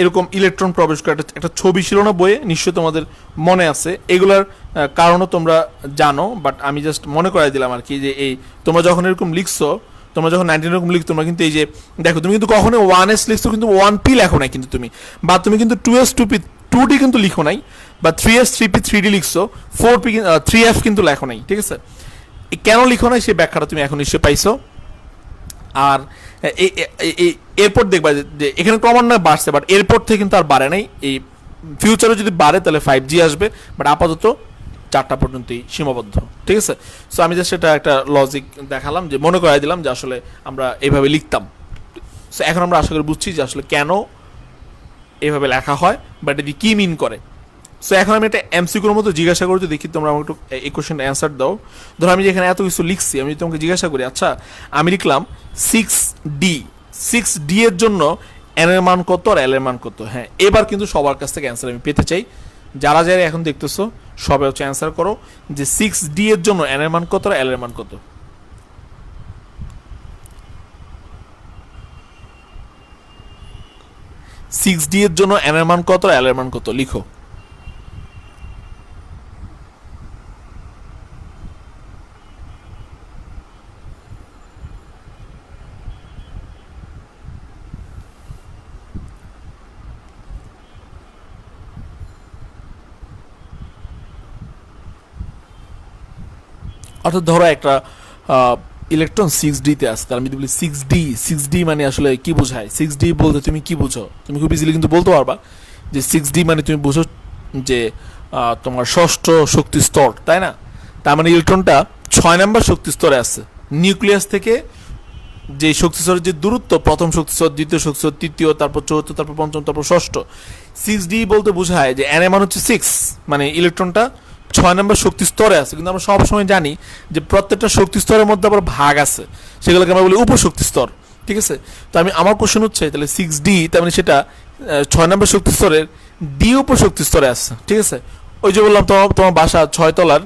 এরকম ইলেকট্রন প্রবেশ করে একটা ছবি ছিল না বইয়ে, নিশ্চয়ই তোমাদের মনে আছে। এগুলার কারণও তোমরা জানো, বাট আমি জাস্ট মনে করাই দিলাম আর কি, যে এই তোমরা যখন এরকম লিখছো, তোমরা যখন 19 এরকম লিখছো, তোমরা কিন্তু এই যে দেখো, তুমি কিন্তু কখনো 1s লিখছো কিন্তু 1p লেখো নাই কিন্তু তুমি, বা তুমি কিন্তু 2s 2p 2d কিন্তু লিখো নাই, বা 3s 3p 3d লিখছো, 4p 3f কিন্তু লেখো নাই, ঠিক আছে। কেন লিখো নাই সেই ব্যাখ্যাটা তুমি এখন নিশ্চয়ই পাইছো। আর এরপর দেখবা যে এখানে ক্রমান্বয়ে বাড়ছে, বাট এরপর থেকে কিন্তু আর বাড়ে নাই। এই ফিউচারে যদি বাড়ে তাহলে 5G আসবে, বাট আপাতত 4টা পর্যন্তই সীমাবদ্ধ, ঠিক আছে। সো আমি জাস্ট এটা একটা লজিক দেখালাম, যে মনে করাই দিলাম যে আসলে আমরা এইভাবে লিখতাম। সো এখন আমরা আশা করি বুঝছি যে আসলে কেন এইভাবে লেখা হয়, বাট এটি কি মিন করে। সো এখন আমি একটা এমসিকিউর মতো জিজ্ঞাসা করছি, দেখি তোমরা আমাকে একটু এই কোশ্চেনটা অ্যান্সার দাও। ধরো আমি যেখানে এত কিছু লিখছি, আমি তোমাকে জিজ্ঞাসা করি, আচ্ছা আমি লিখলাম 6d এর জন্য n এর মান কত আর l এর মান কত। হ্যাঁ এবার কিন্তু সবার কাছ থেকে অ্যান্সার আমি পেতে চাই। যারা যারা এখন দেখতেছো সবাই হচ্ছে অ্যান্সার করো যে 6d এর জন্য n এর মান কত আর l এর মান কত। 6d এর জন্য n এর মান কত, l এর মান কত লিখো। অর্থাৎ ধরো একটা ইলেকট্রন 6d তে আছে, তার আমি যদি বলি 6d মানে আসলে কি বোঝায়, 6d বলতে তুমি কি বুঝো, তুমি খুব ইজিলি কিন্তু বলতে পারবা যে 6d মানে তুমি বুঝো যে তোমার ষষ্ঠ শক্তি স্তর, তাই না? তার মানে ইলেকট্রনটা 6 নম্বর শক্তি স্তরে আছে। নিউক্লিয়াস থেকে যে শক্তি স্তরের যে দূরত্ব, প্রথম শক্তি স্তর, দ্বিতীয় শক্তি স্তর, তৃতীয়, তারপর চতুর্থ, তারপর পঞ্চম, তারপর ষষ্ঠ, 6d বলতে বোঝায় যে n এর মান হচ্ছে 6, মানে ইলেকট্রনটা 6 নম্বর শক্তি স্তরে আছে। কিন্তু আমরা সবসময় জানি যে প্রত্যেকটা শক্তি স্তরের মধ্যে আবার ভাগ আছে, সেগুলোকে আমরা বলি উপশক্তি স্তর, ঠিক আছে? তো আমার কোশ্চেন হচ্ছে তাহলে 6d, তার মানে সেটা 6 নম্বর শক্তি স্তরের ডি উপশক্তি স্তরে আছে, ঠিক আছে? ওই যে বললাম তোমার বাসা 6 তলার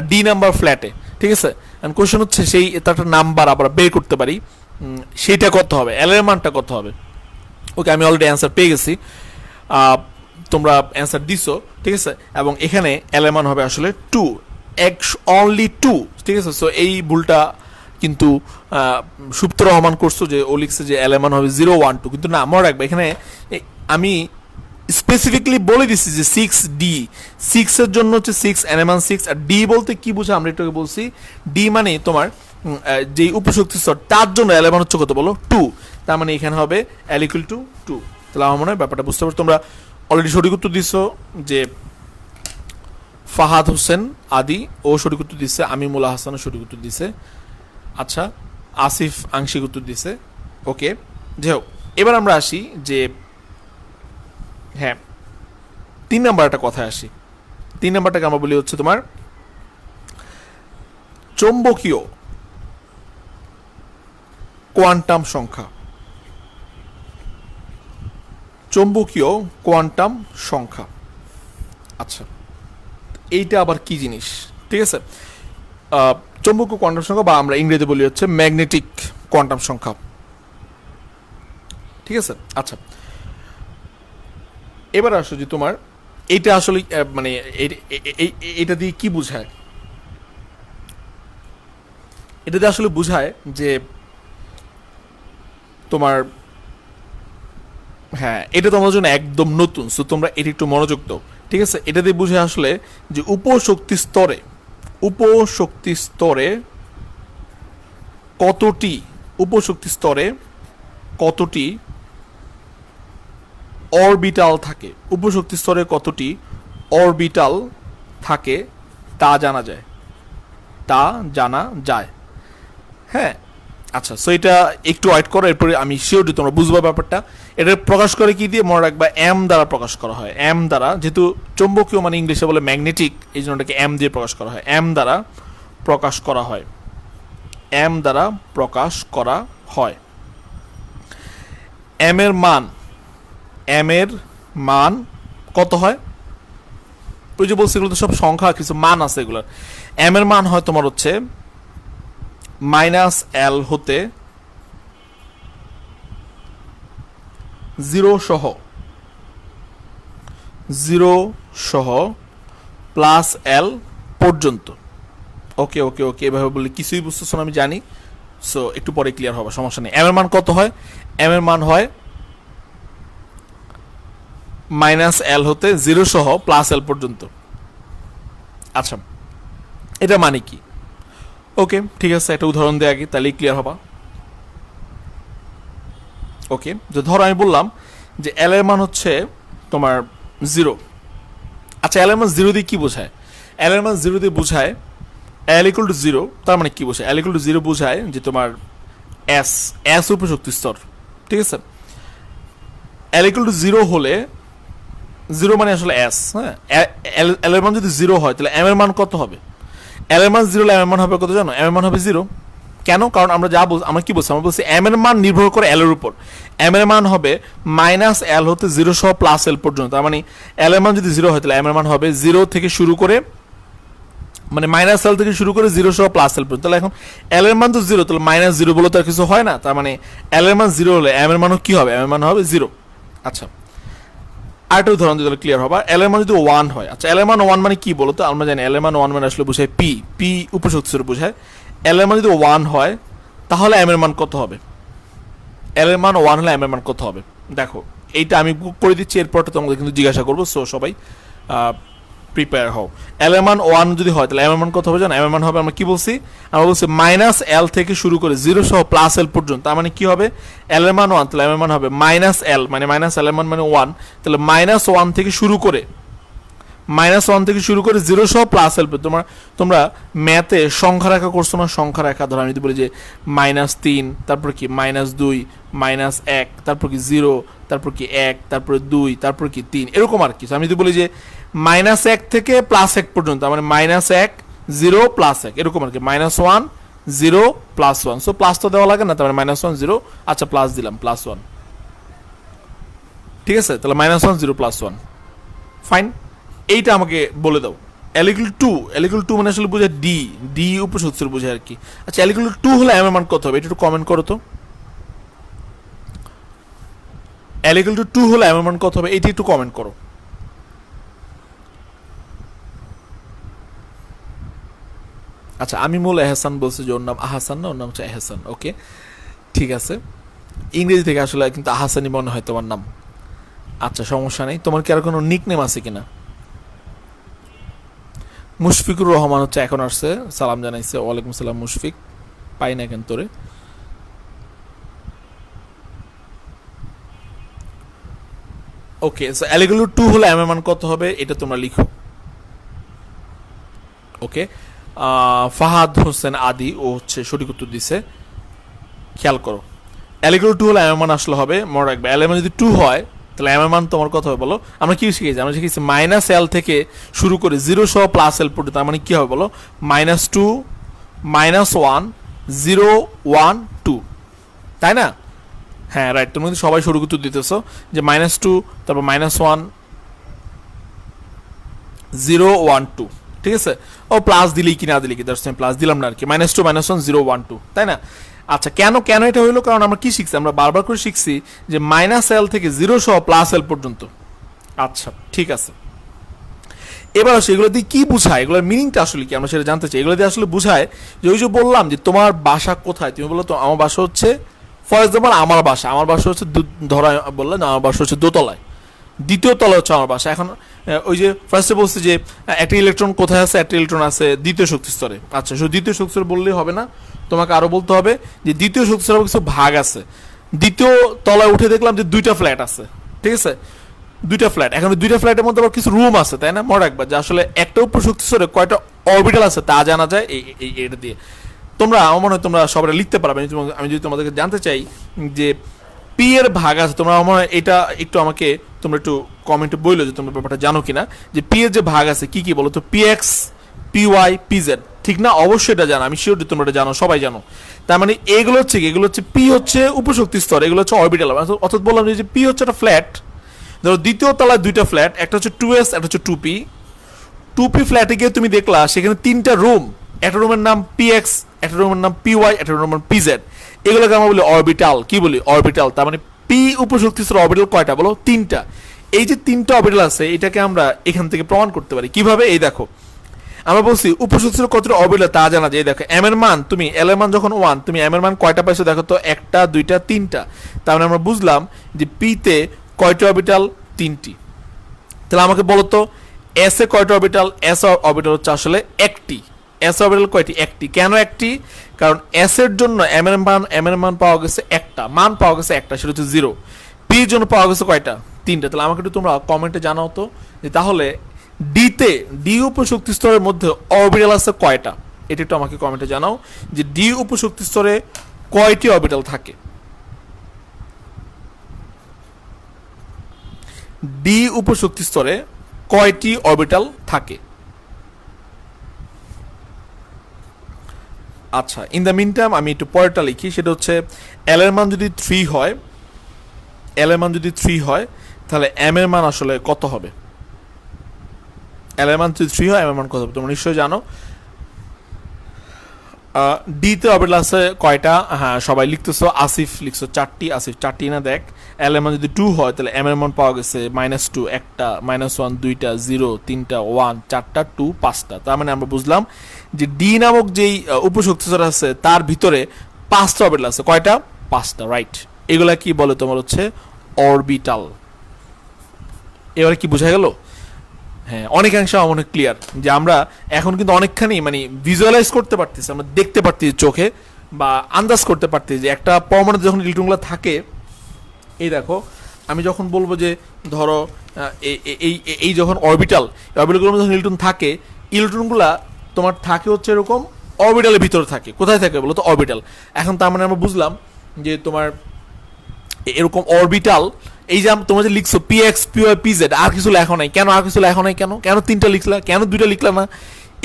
ডি নাম্বার ফ্ল্যাটে, ঠিক আছে? কোশ্চেন হচ্ছে সেই তার একটা নাম্বার আমরা বের করতে পারি, সেইটা কত হবে, এল এর মানটা কত হবে। ওকে, আমি অলরেডি অ্যান্সার পেয়ে গেছি, তোমরা অ্যান্সার দিছো, ঠিক আছে? এবং এখানে এল এর মান হবে আসলে 2, অনলি 2, ঠিক আছে? সো এই ভুলটা কিন্তু সুপ্ত রহমান করছো, যে ও লিখছে যে এল এর মান হবে 0, 1, 2, কিন্তু না, মনে রাখবে এখানে আমি স্পেসিফিকলি বলে দিচ্ছি যে 6d, 6 এর জন্য হচ্ছে 6, n এর মান 6, আর d বলতে কি বুঝা আমরা একটু বলছি, d মানে তোমার যে উপশক্তি স্তর, তার জন্য এল এর মান হচ্ছে কত বলো, 2, তার মানে এখানে হবে l = 2। তাহলে আমার মনে হয় ব্যাপারটা বুঝতে পারছো। তোমরা অলরেডি সঠিক উত্তর দিছো, যে ফাহাদ হোসেন আদি ও সঠিক উত্তর দিচ্ছে, আমিমুল হাসানও সঠিক উত্তর দিছে, আচ্ছা আসিফ আংশিক উত্তর দিছে। ওকে, যাই হোক, এবার আমরা আসি যে হ্যাঁ 3 নাম্বার একটা কথায় আসি। 3 নাম্বারটাকে আমরা বলি হচ্ছে তোমার চৌম্বকীয় কোয়ান্টাম সংখ্যা। চৌম্বকীয় কোয়ান্টাম সংখ্যা, আচ্ছা এইটা আবার কি জিনিস, ঠিক আছে? চৌম্বকীয় কোয়ান্টাম সংখ্যা, বা আমরা ইংরেজি বলি হচ্ছে ম্যাগনেটিক কোয়ান্টাম সংখ্যা, ঠিক আছে? আচ্ছা, এবার আসো যে তোমার এইটা আসলে মানে এটা দিয়ে কি বোঝায়, এটা দিয়ে আসলে বোঝায় যে তোমার, হ্যাঁ এটা তোমার জন্য একদম নতুন, সো তোমরা এটা একটু মনোযোগ দাও, ঠিক আছে? এটা দিয়ে বোঝায় আসলে যে উপশক্তি স্তরে কতটি অরবিটাল থাকে, উপশক্তি স্তরে কতটি অরবিটাল থাকে তা জানা যায়, হ্যাঁ। আচ্ছা, সো এটা একটু ওয়েট করো, এরপরে আমি শিওর যে তোমরা বুঝবা ব্যাপারটা। এটা প্রকাশ করে কি দিয়ে, মনে রাখবা এম দ্বারা প্রকাশ করা হয়। এম দ্বারা, যেহেতু চৌম্বকীয় মানে ইংলিশে বলে ম্যাগনেটিক, এই জন্য এটাকে এম দিয়ে প্রকাশ করা হয়। এম দ্বারা প্রকাশ করা হয়। এম এর মান কত হয়? ওই যে বলছি, এগুলো তো সব সংখ্যা, কিছু মান আছে এগুলোর। এম এর মান হয় তোমার হচ্ছে -l হতে 0 সহ +l পর্যন্ত। ওকে, এভাবে বললে কিছুই বুঝতেছো না আমি জানি, সো একটু পরে ক্লিয়ার হবে, সমস্যা নেই। এম এর মান কত হয়? এম এর মান হয় -l হতে 0 সহ +l পর্যন্ত। আচ্ছা, এটা মানে কি? ওকে, ঠিক আছে, একটা উদাহরণ দেয় আগে, তাহলেই ক্লিয়ার হবা। ওকে, যে ধরো আমি বললাম যে এল এর মান হচ্ছে তোমার 0। আচ্ছা, এল এর মান 0 দিয়ে কি বোঝায়? এল এর মান 0 দিয়ে বোঝায় l = 0, তার মানে কি বোঝায়? l = 0 বোঝায় যে তোমার s উপশক্তি স্তর, ঠিক আছে? l = 0 হলে, 0 মানে আসলে s, হ্যাঁ, l এর মান যদি 0 হয় তাহলে m এর মান কত হবে? l এর মান 0 হলে m এর মান হবে কত জানো? m এর মান হবে 0। কেন? কারণ আমরা কি বলছি? আমরা বলছি m এর মান নির্ভর করে l এর উপর। m এর মান হবে -l হতে 0 সহ +l পর্যন্ত। তার মানে l এর মান যদি 0 হয় তাহলে m এর মান হবে 0 থেকে শুরু করে, মানে -l থেকে শুরু করে 0 সহ +l পর্যন্ত। তাহলে এখন l এর মান তো 0, তাহলে -0 বলে তো আর কিছু হয় না। তার মানে l এর মান 0 হলে m এর মানও কি হবে? m এর মান হবে 0। আচ্ছা, আরেকটা উদাহরণ দিলে ক্লিয়ার হবে। এল এর মান যদি 1 হয়, আচ্ছা এল এর মান 1 মানে কি বলো তো? আমরা জানি এল এর মান 1 মানে আসলে বোঝায় পি, পি উপশক্তি স্তর বোঝায়। এল এর মান যদি 1 হয় তাহলে এম এর মান কত হবে? এল এর মান 1 হলে এম এর মান কত হবে? দেখো এইটা আমি করে দিচ্ছি, এরপরটা তোমাদের কিন্তু জিজ্ঞাসা করবো, সো সবাই প্রিপেয়ার হও। এল এর মান 1 যদি হয় তাহলে এম এর মান কত হবে জানো? এম এর মান হবে, আমরা কি বলছি? আমরা বলছি মাইনাস এল থেকে শুরু করে 0 সহ প্লাস এল পর্যন্ত। তার মানে কি হবে? এল এর মান 1 তাহলে এম এর মান হবে মাইনাস এল, মানে মাইনাস এল এর মান মানে 1, তাহলে মাইনাস 1 থেকে শুরু করে, মাইনাস 1 থেকে শুরু করে 0 সহ প্লাস এল। তোমরা ম্যাথে সংখ্যা রেখা করছো না? সংখ্যা রেখা ধরো আমি যদি বলি যে -3, তারপর কি -2, -1, তারপর কি 0, তারপর কি 1, তারপরে 2, তারপর কি 3, এরকম আর কি। আমি যদি বলি যে -1 থেকে +1 পর্যন্ত, মানে -1, 0, +1, এরকম আর কি। -1, 0, +1, সো প্লাস তো দেওয়া লাগে না, তার মানে -1, 0, আচ্ছা প্লাস দিলাম, +1, ঠিক আছে? তাহলে -1, 0, +1, ফাইন। এইটা আমাকে বলে দাও। এল ইকুয়াল টু মানে আসলে বোঝায় ডি, ডি উপশক্তি স্তর বোঝায় আর কি। আচ্ছা এল ইকুয়াল টু হলে এম এর মান কত হবে? এটা একটু কমেন্ট করো তো। এল ইকুয়াল টু হলে এম এর মান কত হবে? এইটা একটু কমেন্ট করো। আচ্ছা আমি মূল এহসান বলছি যে ওর নাম আহাসান না, ওর নাম হচ্ছে এহসান। ওকে ঠিক আছে, ইংরেজি থেকে আসলে কিন্তু আহাসানই মনে হয় তোমার নাম। আচ্ছা সমস্যা নেই। তোমার কি আর কোনো নিক নেম আছে কিনা? মুশফিকুর রহমান হচ্ছে এখন আসছে, সালাম জানাইছে। ওয়ালাইকুম সালাম মুশফিক, পাই না কেন তোরে? ওকে, সো এল ইকুয়াল টু হলে এম এর মান কত হবে এটা তোমরা লিখো। ওকে, ফাহাদ হোসেন আদি ও হচ্ছে সঠিক উত্তর দিছে, খেয়াল করো। এল ইকুয়াল টু হলে এম এর মান আসলে হবে, মনে রাখবে এল এর মান যদি 2 হয় তাহলে এম এর মান তোমার কত হবে বলো? আমরা কি শিখেছি? আমরা শিখেছি মাইনাস এল থেকে শুরু করে 0 সহ প্লাস এল পর্যন্ত। তার মানে কি হবে বলো? -2, -1, 0, 1, 2, তাই না? হ্যাঁ রাইট, তুমি কিন্তু সবাই সঠিক উত্তর দিতেছো যে -2, তারপর -1, 0, 1, 2, ঠিক আছে? ও প্লাস দিলেই কি না দিলেই কি, আমি প্লাস দিলাম না আর কি। -2, -1, 0, 1, 2, তাই না? আচ্ছা কেন কেন এটা হইলো? কারণ আমরা কি শিখছি? আমরা বারবার করে শিখছি যে মাইনাস এল থেকে 0 সহ প্লাস এল পর্যন্ত। আচ্ছা ঠিক আছে, এবার আসলে এগুলো দিয়ে কি বুঝায়, এগুলোর মিনিংটা আসলে কি আমরা সেটা জানতে চাই। এগুলো দিয়ে আসলে বুঝায় যে ওই যে বললাম যে তোমার বাসা কোথায়, তুমি বললো তো আমার বাসা হচ্ছে, ফর এক্সাম্পল আমার বাসা হচ্ছে ধরা বললে না, আমার বাসা হচ্ছে দোতলায়, দ্বিতীয় তলা হচ্ছে আমার বাসা। এখন ওই যে ফার্স্টে বলছে যে একটা ইলেকট্রন কোথায় আছে? একটা ইলেকট্রন আছে দ্বিতীয় শক্তি স্তরে। আচ্ছা শুধু দ্বিতীয় শক্তি স্তর বললেই হবে না, তোমাকে আরো বলতে হবে যে দ্বিতীয় শক্তি স্তরে কিছু ভাগ আছে। দ্বিতীয় তলায় উঠে দেখলাম যে 2টা ফ্ল্যাট আছে, ঠিক আছে? 2টা ফ্ল্যাট, এখন 2টা ফ্ল্যাটের মধ্যে আবার কিছু রুম আছে, তাই না? মনে রাখবা যে আসলে একটা উপশক্তি স্তরে কয়টা অরবিটাল আছে তা জানা যায় এটা দিয়ে। তোমরা আমার মনে হয় তোমরা সবাই লিখতে পারবে। আমি যদি তোমাদেরকে জানতে চাই যে পি এর ভাগ আছে, তোমরা আমার মনে হয় এটা একটু আমাকে তোমরা একটু কমেন্টে বললো যে তোমরা ব্যাপারটা জানো কিনা, যে পি এর যে ভাগ আছে কি কি বলো তো? P X, P Y, P Z, ঠিক না? অবশ্যই এটা জানো, আমি শিওর যে তোমরা এটা জানো, সবাই জানো। তার মানে এগুলো হচ্ছে কি? এগুলো হচ্ছে পি হচ্ছে উপশক্তি স্তর, এগুলো হচ্ছে অরবিটাল। অর্থাৎ বললাম যে পি হচ্ছে একটা ফ্ল্যাট, ধরো দ্বিতীয় তলায় 2টা ফ্ল্যাট, একটা হচ্ছে 2s, একটা হচ্ছে 2p। 2p ফ্ল্যাটে গিয়ে তুমি দেখলা সেখানে 3টা রুম, একটা রুমের নাম px, একটা রুমের নাম py, একটা রুমের নাম pz। এগুলোকে আমরা বলি অরবিটাল। কি বলি? অরবিটাল। তার মানে p উপশক্তি স্তর অরবিটাল কয়টা বলো? 3টা। এই যে 3টা অরবিটাল আছে এটাকে আমরা এখান থেকে প্রমাণ করতে পারি কিভাবে? এই দেখো আমরা বলছি উপশক্তি স্তর কতটা অরবিটাল তা জানা যায়। দেখো m এর মান, তুমি l এর মান যখন 1, তুমি m এর মান কয়টা পাইছো দেখো তো? 1টা, 2টা, 3টা। তার মানে আমরা বুঝলাম যে p তে কয়টা অরবিটাল? 3টি। তাহলে আমাকে বলো তো এস এ কয়টা অরবিটাল? এস অরবিটাল হচ্ছে আসলে একটি। এস অরবিটাল কয়টি? একটি। কেন একটি? কারণ এস এর জন্য এম এর মান পাওয়া গেছে একটা, মান পাওয়া গেছে একটা, সেটা হচ্ছে 0। পি এর জন্য পাওয়া গেছে কয়টা? 3টা। তাহলে আমাকে একটু তোমরা কমেন্টে জানাও তো যে তাহলে ডিতে, ডি উপশক্তি স্তরের মধ্যে অরবিটাল আছে কয়টা? এটা একটু আমাকে কমেন্টে জানাও যে ডি উপশক্তি স্তরে কয়টি অরবিটাল থাকে। ডি উপশক্তি স্তরে কয়টি অরবিটাল থাকে? আচ্ছা ইন দ্য মিন টাইম আমি একটু পরেরটা লিখি, সেটা হচ্ছে এল এর মান যদি 3 হয়, এল এর মান যদি 3 হয় তাহলে এম এর মান আসলে কত হবে? এল এর মান যদি 3 হয় এম এর মান কত হবে? তোমরা নিশ্চয়ই জানো। ডিতে অরবিটাল আছে কয়টা? হ্যাঁ, সবাই লিখতেছো, আসিফ লিখছো 4টি, আসিফ 4টি না দেখ। এল এর মান যদি 2 হয় তাহলে এম এর মান পাওয়া গেছে -2 একটা, -1 2টা, 0 3টা, 1 4টা, 2 5টা। তার মানে আমরা বুঝলাম যে ডি নামক যেই উপশক্তিস্তর আছে তার ভিতরে 5টা অরবিটাল আছে। কয়টা? 5টা, রাইট। এগুলা কি বলে তোমার হচ্ছে অরবিটাল। এবারে কি বোঝা গেল? হ্যাঁ, অনেকাংশে অনেক ক্লিয়ার যে আমরা এখন কিন্তু অনেকখানি মানে ভিজুয়ালাইজ করতে পারতেছি, আমরা দেখতে পারতেছি চোখে বা আন্দাজ করতে পারতেছি যে একটা পরমাণুতে যখন ইলেকট্রনগুলো থাকে। এই দেখো, আমি যখন বলবো যে ধরো এই যখন অরবিটালগুলোর মধ্যে যখন ইলেকট্রন থাকে, ইলেকট্রনগুলা তোমার থাকে হচ্ছে এরকম অরবিটালের ভিতরে থাকে। কোথায় থাকে বলো তো? অরবিটাল। এখন তার মানে আমরা বুঝলাম যে তোমার এরকম অরবিটাল, এই যে তোমরা যে লিখছো P X P Y P Z, আর কিছু লেখো নাই কেন? আর কিছু লেখো নাই কেন? কেন 3টা লিখলা? কেন 2টা লিখলা না?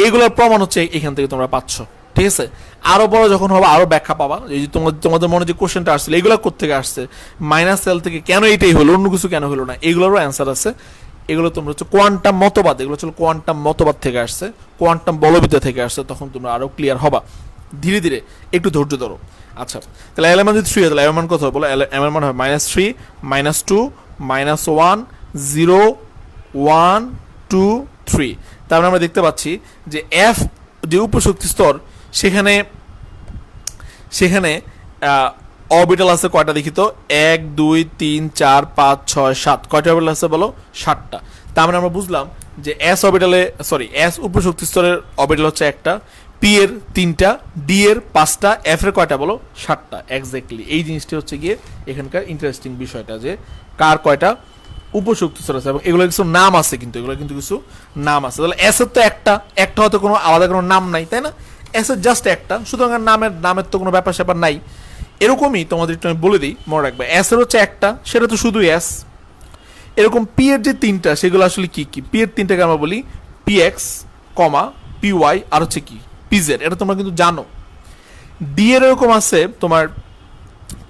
এগুলোর প্রমাণ হচ্ছে এখান থেকে তোমরা পাচ্ছ। ঠিক আছে, আরো বড় যখন হবে আরো ব্যাখ্যা পাবা। এই যে তোমাদের মনে যে কোশ্চেনটা আসছিল এগুলো কোথেকে আসছে, -L থেকে কেন এইটাই হলো, অন্য কিছু কেন হলো না, এগুলোরও অ্যান্সার আছে। এগুলো তোমরা হচ্ছে কোয়ান্টাম মতবাদ, এগুলো হচ্ছে কোয়ান্টাম মতবাদ থেকে আসছে, কোয়ান্টাম বলবিদ্যা থেকে আসছে। তখন তোমরা আরো ক্লিয়ার হবা। ধীরে ধীরে একটু ধৈর্য ধরো। আচ্ছা, তাহলে এল এর মান যদি 3 হয় তাহলে এম এর মান কত হবে বলো? এম এর মান হবে -3 -2 -1 0 1 2 3। তার মানে আমরা দেখতে পাচ্ছি যে এফ যে উপশক্তি স্তর সেখানে অরবিটাল আছে কয়টা দেখি তো? 1 2 3 4 5 6 7। কয়টা অরবিটাল আছে বলো? 7টা। তার মানে আমরা বুঝলাম যে এস উপশক্তি স্তরের অরবিটাল হচ্ছে একটা, পি এর 3টা, ডি এর 5টা, এফ এর কয়টা বলো? 7টা। এক্স্যাক্টলি এই জিনিসটি হচ্ছে গিয়ে এখানকার ইন্টারেস্টিং বিষয়টা, যে কার কয়টা উপশক্তি স্তর আছে এবং এগুলো কিছু নাম আছে, কিন্তু এগুলো কিন্তু কিছু নাম আছে। তাহলে এস এর তো একটা হয়তো কোনো আলাদা কোনো নাম নাই, তাই না? এস এর জাস্ট একটা, সুতরাং নামের তো কোনো ব্যাপার স্যাপার নাই। এরকমই তোমাদের একটু আমি বলে দিই, মনে রাখবে এস এর হচ্ছে একটা, সেটা তো শুধু এস। এরকম পি এর যে 3টা সেগুলো আসলে কি কি? পি এর 3টাকে আমরা বলি পি এক্স, পি ওয়াই, আর হচ্ছে কি পিজেড। এটা তোমরা কিন্তু জানো। ডি এর এরকম আছে তোমার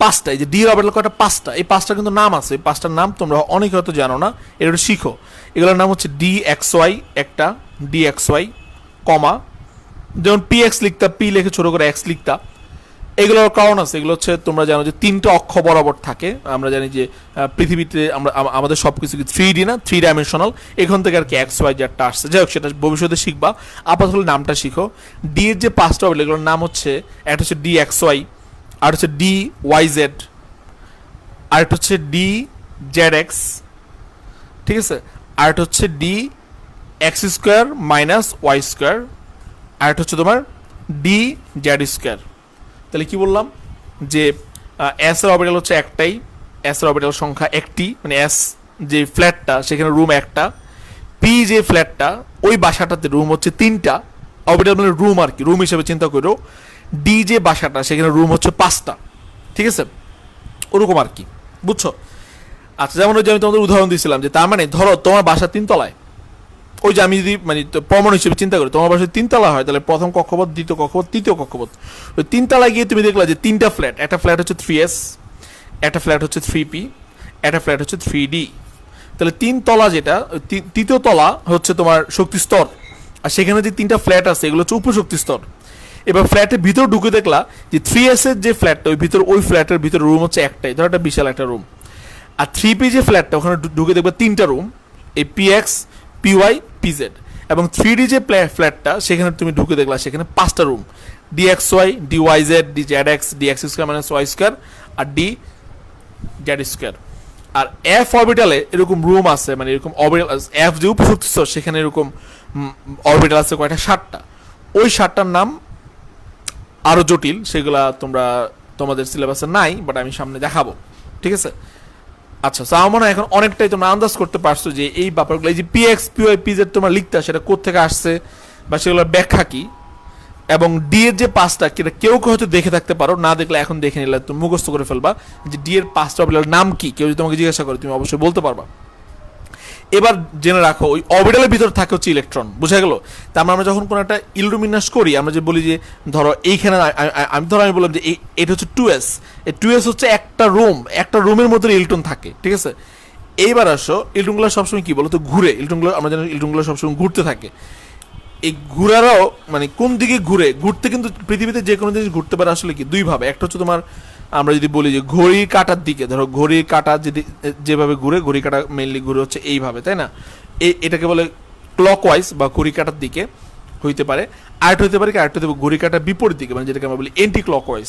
5টা। এই যে ডি এর অরবিটাল কয়টা? 5টা। এই 5টা কিন্তু নাম আছে, এই 5টার নাম তোমরা অনেকে হয়তো জানো না, এটা শিখো। এগুলোর নাম হচ্ছে ডি এক্স ওয়াই একটা, ডি এক্স ওয়াই, যেমন পি এক্স লিখতা, পি লিখে ছোট করে এক্স লিখতা। এগুলোর কারণ আছে, এগুলো হচ্ছে তোমরা জানো যে 3টা অক্ষ বরাবর থাকে। আমরা জানি যে পৃথিবীতে আমাদের সবকিছু কি 3D না, 3 ডাইমেনশনাল। এখান থেকে আর কি এক্স ওয়াই যেটা আসছে, যাই হোক সেটা ভবিষ্যতে শিখবা। আপাতত নামটা শিখো। ডি এর যে 5টা অরবিটাল এগুলোর নাম হচ্ছে, একটা হচ্ছে ডি এক্স ওয়াই, আর হচ্ছে ডি ওয়াই জেড, আর একটা হচ্ছে ডি জেড এক্স, ঠিক আছে, আর একটা হচ্ছে D X square minus Y square, আর একটা হচ্ছে তোমার ডি জেড স্কোয়ার। তাহলে কি বললাম যে এস এর অরবিটাল হচ্ছে একটাই, এস এর অরবিটাল সংখ্যা একটি, মানে এস যে ফ্ল্যাটটা সেখানে রুম একটা, পি যে ফ্ল্যাটটা ওই বাসাটাতে রুম হচ্ছে 3টা, অরবিটাল মানে রুম আর কি, রুম হিসেবে চিন্তা করো। ডি যে বাসাটা সেখানে রুম হচ্ছে 5টা, ঠিক আছে, ওরকম আর কি, বুঝছো? আচ্ছা, যেমন ওই যে আমি তোমাদের উদাহরণ দিয়েছিলাম যে তার মানে ধরো তোমার বাসা 3 তলায়, ওই যে আমি যদি মানে প্রমাণ হিসেবে চিন্তা করি, তোমার বাসায় 3 তলা হয় তাহলে প্রথম কক্ষপথ, দ্বিতীয় কক্ষপথ, তৃতীয় কক্ষপথ। ওই 3 তলায় গিয়ে তুমি দেখলা যে 3টা ফ্ল্যাট, একটা ফ্ল্যাট হচ্ছে 3S, একটা ফ্ল্যাট হচ্ছে 3P, একটা ফ্ল্যাট হচ্ছে 3D। তাহলে 3 তলা যেটা, 3য় তলা হচ্ছে তোমার শক্তি স্তর, আর সেখানে যে 3টা ফ্ল্যাট আছে এগুলো হচ্ছে উপশক্তি স্তর। এবার ফ্ল্যাটের ভিতর ঢুকে দেখলা যে 3S এর যে ফ্ল্যাটটা ওই ফ্ল্যাটের ভিতরে রুম হচ্ছে একটাই, ধরো একটা বিশাল একটা রুম। আর 3P যে ফ্ল্যাটটা ওখানে ঢুকে দেখবে 3টা রুম, এই PX PY PZ। এবং 3D যে ফ্ল্যাটটা সেখানে তুমি ঢুকে দেখলা সেখানে 5টা room, DXY DYZ DZX DX square minus Y square আর DZ স্কয়ার। আর F অরবিটালে এরকম রুম আছে, মানে এরকম অরবিটাল F যে উপশক্তি স্তর সেখানে এরকম অরবিটাল আছে কয়টা? 7টা। ওই 7টার নাম আরো জটিল, সেগুলা তোমাদের সিলেবাসে নাই, বাট আমি সামনে দেখাবো, ঠিক আছে? আচ্ছা, আমার মনে হয় এখন অনেকটাই তোমরা আন্দাজ করতে পারছো যে এই ব্যাপারগুলো, এই যে PX PY PZ তোমরা লিখতে সেটা কোথেকে আসছে বা সেগুলোর ব্যাখ্যা কি, এবং ডি এর যে 5টা কেউ হয়তো দেখে থাকতে পারো, না দেখলে এখন দেখে নিলে তুমি মুখস্থ করে ফেলবা যে ডি এর 5টা অরবিটালের নাম কি। কেউ যদি তোমাকে জিজ্ঞাসা করে তুমি অবশ্যই বলতে পারবা। এবার জেনে রাখো ওই অরবিটালের ভিতরে থাকে হচ্ছে ইলেকট্রন, বুঝা গেল? তার মানে আমরা যখন কোনো একটা ইলেকট্রন বিন্যাস করি, আমরা যে বলি যে ধরো এইখানে আমি বললাম যে এটা হচ্ছে 2S, এই 2S হচ্ছে একটা রুমের মধ্যে ইলেকট্রন থাকে, ঠিক আছে? এইবার আসো, ইলেকট্রনগুলো সবসময় কি বলো তো ঘুরে, আমরা জানি ইলেকট্রনগুলো সবসময় ঘুরতে থাকে। এই ঘুরারও মানে কোন দিকে ঘুরতে কিন্তু পৃথিবীতে যে কোনো জিনিস ঘুরতে পারে আসলে কি দুই ভাবে। একটা হচ্ছে তোমার আমরা যদি বলি যে ঘড়ির কাঁটার দিকে, ধরো ঘড়ির কাঁটা যদি যেভাবে ঘুরে, ঘড়ির কাঁটা মেইনলি ঘুরে হচ্ছে এইভাবে, তাই না? এটাকে বলে ক্লকওয়াইজ বা ঘড়ি কাঁটার দিকে হইতে পারে। আরেকটা হতে পারে কি, আরেকটা হতে পারে ঘড়ি কাঁটার বিপরীত দিকে, মানে যেটাকে আমরা বলি এন্টি ক্লকওয়াইজ।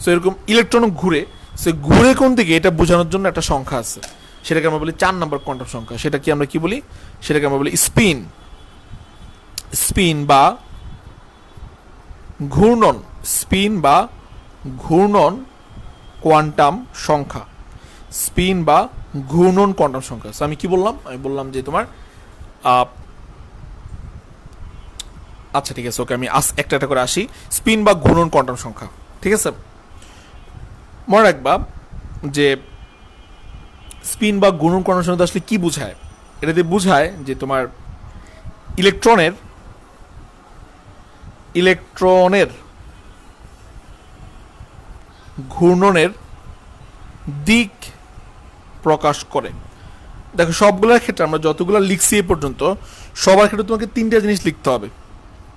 সো এরকম ইলেকট্রন ঘুরে, সে ঘুরে কোন দিকে এটা বোঝানোর জন্য একটা সংখ্যা আছে, সেটাকে আমরা বলি 4 নম্বর কোয়ান্টাম সংখ্যা। সেটা কি আমরা কি বলি? সেটাকে আমরা বলি স্পিন। স্পিন বা ঘূর্ণন, স্পিন বা ঘূর্ণন কোয়ান্টাম সংখ্যা, স্পিন বা ঘূর্ণন কোয়ান্টাম সংখ্যা। আমি কি বললাম? আমি বললাম যে তোমার আচ্ছা ঠিক আছে, ওকে, আমি একটা একটা করে আসি। স্পিন বা ঘূর্ণন কোয়ান্টাম সংখ্যা, ঠিক আছে? মনে রাখবা যে স্পিন বা ঘূর্ণন কোয়ান্টাম সংখ্যা আসলে কি বোঝায়। এটাতে বোঝায় যে তোমার ইলেকট্রনের ঘূর্ণনের দিক প্রকাশ করে। দেখো সবগুলোর ক্ষেত্রে আমরা যতগুলো লিখছি এ পর্যন্ত, সবার ক্ষেত্রে তোমাকে 3টা জিনিস লিখতে হবে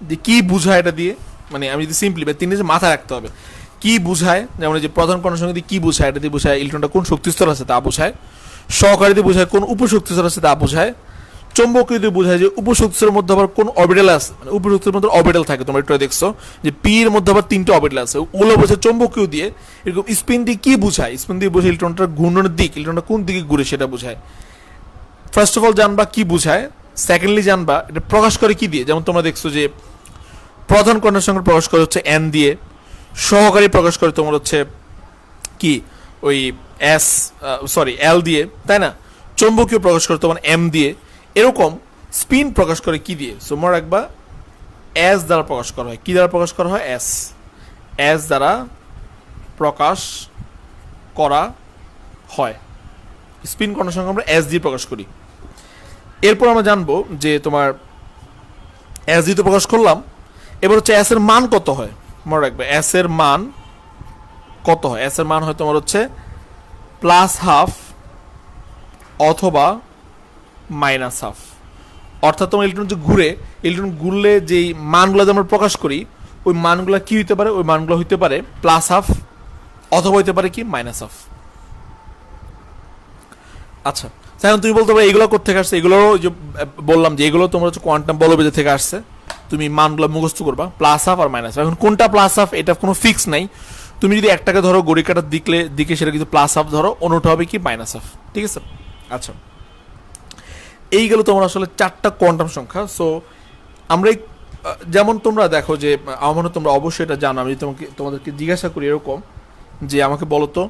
যে কি বুঝায় এটা দিয়ে। মানে আমি যদি সিম্পলি 3টা জিনিস মাথায় রাখতে হবে, কি বুঝায়। যেমন যে প্রধান কোয়ান্টাম সংখ্যা দিয়ে কি বুঝায়, এটা দিয়ে বোঝায় ইলেকট্রনটা কোন শক্তিস্তর আছে তা বোঝায়। সহকারী দিয়ে বোঝায় কোন উপশক্তিস্তর আছে তা বোঝায়। চৌম্বকীয় দিয়ে বোঝায় যে উপশক্তিস্তরের মধ্যে আবার কোন অরবিটাল আছে, মানে উপশক্তির মধ্যে অরবিটাল থাকে। তোমরা একটু দেখছো যে পি এর মধ্যে আবার 3টা অরবিটাল আছে, ওগুলো বোঝায় চৌম্বকীয় দিয়ে। এরকম স্পিন দিয়ে কি বুঝায়? স্পিন দিয়ে বোঝায় ইলেকট্রনটার ঘূর্ণনের দিক, ইলেকট্রনটা কোন দিকে ঘুরে সেটা বোঝায়। ফার্স্ট অফ অল জানবা কি বুঝায়, সেকেন্ডলি জানবা এটা প্রকাশ করে কি দিয়ে। যেমন তোমরা দেখছো যে প্রধান কোয়ান্টাম সংখ্যা প্রকাশ করে হচ্ছে এন দিয়ে, সহকারী প্রকাশ করে তোমার হচ্ছে কি ওই এল দিয়ে, তাই না? চৌম্বকীয় প্রকাশ করে তোমার এম দিয়ে। এরকম স্পিন প্রকাশ করে কি দিয়ে? সো মনে রাখবা এস দ্বারা প্রকাশ করা হয়। কি দ্বারা প্রকাশ করা হয়? এস দ্বারা প্রকাশ করা হয়। স্পিন কোয়ান্টাম সংখ্যা আমরা এস দিয়ে প্রকাশ করি। এরপর আমরা জানবো যে তোমার এস দিয়ে তো প্রকাশ করলাম, এবার হচ্ছে এস এর মান কত হয়। মনে রাখবে এস এর মান কত হয়। এস এর মান হয় তোমার হচ্ছে +12 অথবা -12। অর্থাৎ তোমার ইলেকট্রন যে ঘুরে, ইলেকট্রন ঘুরলে যেই মানগুলো আমরা প্রকাশ করি, ওই মানগুলো কি হইতে পারে? ওই মানগুলো হইতে পারে +12 অথবা হইতে পারে কি -12। আচ্ছা, এখন তুমি বলতে পারো এগুলো কোথেকে আসছে। এগুলো যে বললাম যে এগুলো তোমার হচ্ছে কোয়ান্টাম বলবিদ্যা থেকে আসছে। তুমি মানগুলো মুখস্থ করবা +12 আর -12। এখন কোনটা +12 এটা কোনো ফিক্স নাই। তুমি যদি একটাকে ধরো ঘড়ি কাটার দিকে সেটা কিন্তু +12 ধরো, অন্যটা হবে কি -12, ঠিক আছে? আচ্ছা, এই গেল তোমার আসলে 4টা কোয়ান্টাম সংখ্যা। সো আমরা যেমন তোমরা দেখো যে আমার মনে হয় তোমরা অবশ্যই এটা জানো। আমি তোমাদেরকে জিজ্ঞাসা করি এরকম যে আমাকে বলো তো,